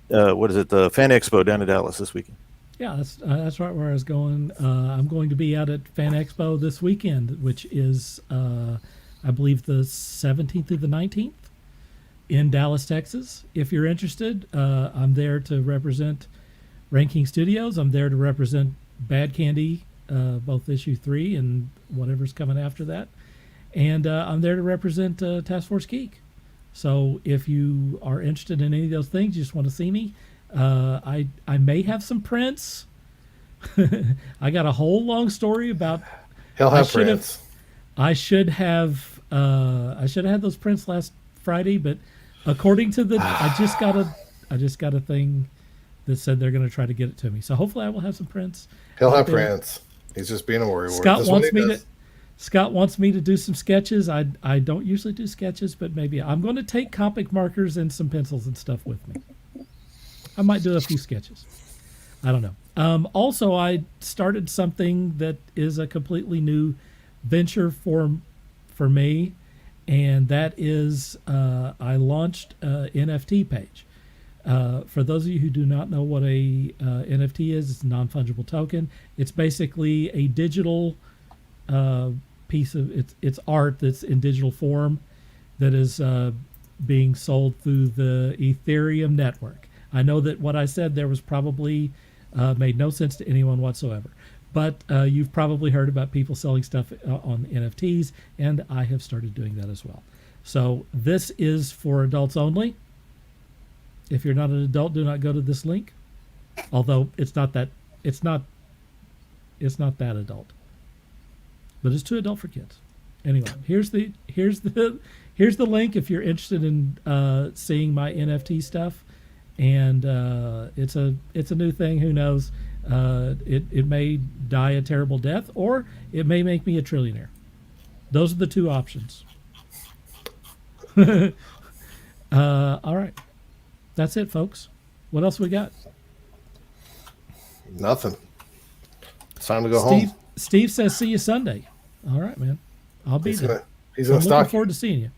the Fan Expo down in Dallas this weekend. Yeah, that's right where I was going. I'm going to be out at Fan Expo this weekend, which is I believe the 17th through the 19th in Dallas, Texas. If you're interested, I'm there to represent Ranking Studios. I'm there to represent Bad Candy, both issue 3 and whatever's coming after that. And I'm there to represent Task Force Geek. So if you are interested in any of those things, you just want to see me, I may have some prints. I got a whole long story about. He'll have prints. I should have had those prints last Friday, but according to the, I just got a thing that said they're going to try to get it to me. So hopefully I will have some prints. He'll have prints. He's just being a worrywart. Scott wants me to do some sketches. I don't usually do sketches, but maybe I'm going to take Copic markers and some pencils and stuff with me. I might do a few sketches. I don't know. Also, I started something that is a completely new venture for me, and that is I launched a NFT page. For those of you who do not know what a NFT is, it's a non-fungible token. It's basically a digital piece of it's art that's in digital form that is being sold through the Ethereum network. I know that what I said there was probably made no sense to anyone whatsoever, but you've probably heard about people selling stuff on NFTs, and I have started doing that as well. So this is for adults only. If you're not an adult, do not go to this link. Although it's not that adult, but it's too adult for kids. Anyway, here's the link if you're interested in seeing my NFT stuff, and it's a new thing. Who knows? It may die a terrible death, or it may make me a trillionaire. Those are the two options. All right. That's it, folks. What else we got? Nothing. It's time to go home. Steve says, "See you Sunday." All right, man. I'll be there. He's gonna I'm stalk looking forward to seeing you.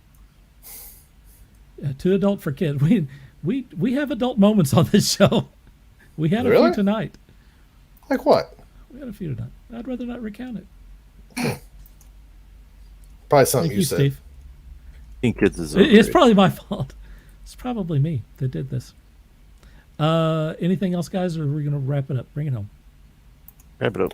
Too adult for kids. We have adult moments on this show. We had a few tonight. Like what? We had a few tonight. I'd rather not recount it. Probably something you said. Steve. Teen Kids is It's probably my fault. It's probably me that did this. Anything else, guys, or are we going to wrap it up? Bring it home. Wrap it up.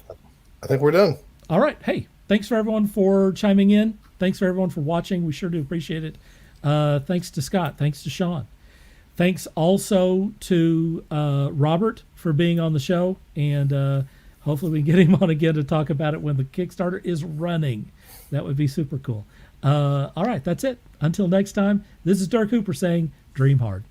I think we're done. All right. Hey, thanks for everyone for chiming in. Thanks for everyone for watching. We sure do appreciate it. Thanks to Scott. Thanks to Sean. Thanks also to Robert for being on the show. And hopefully we can get him on again to talk about it when the Kickstarter is running. That would be super cool. All right. That's it. Until next time, this is Dirk Hooper saying, dream hard.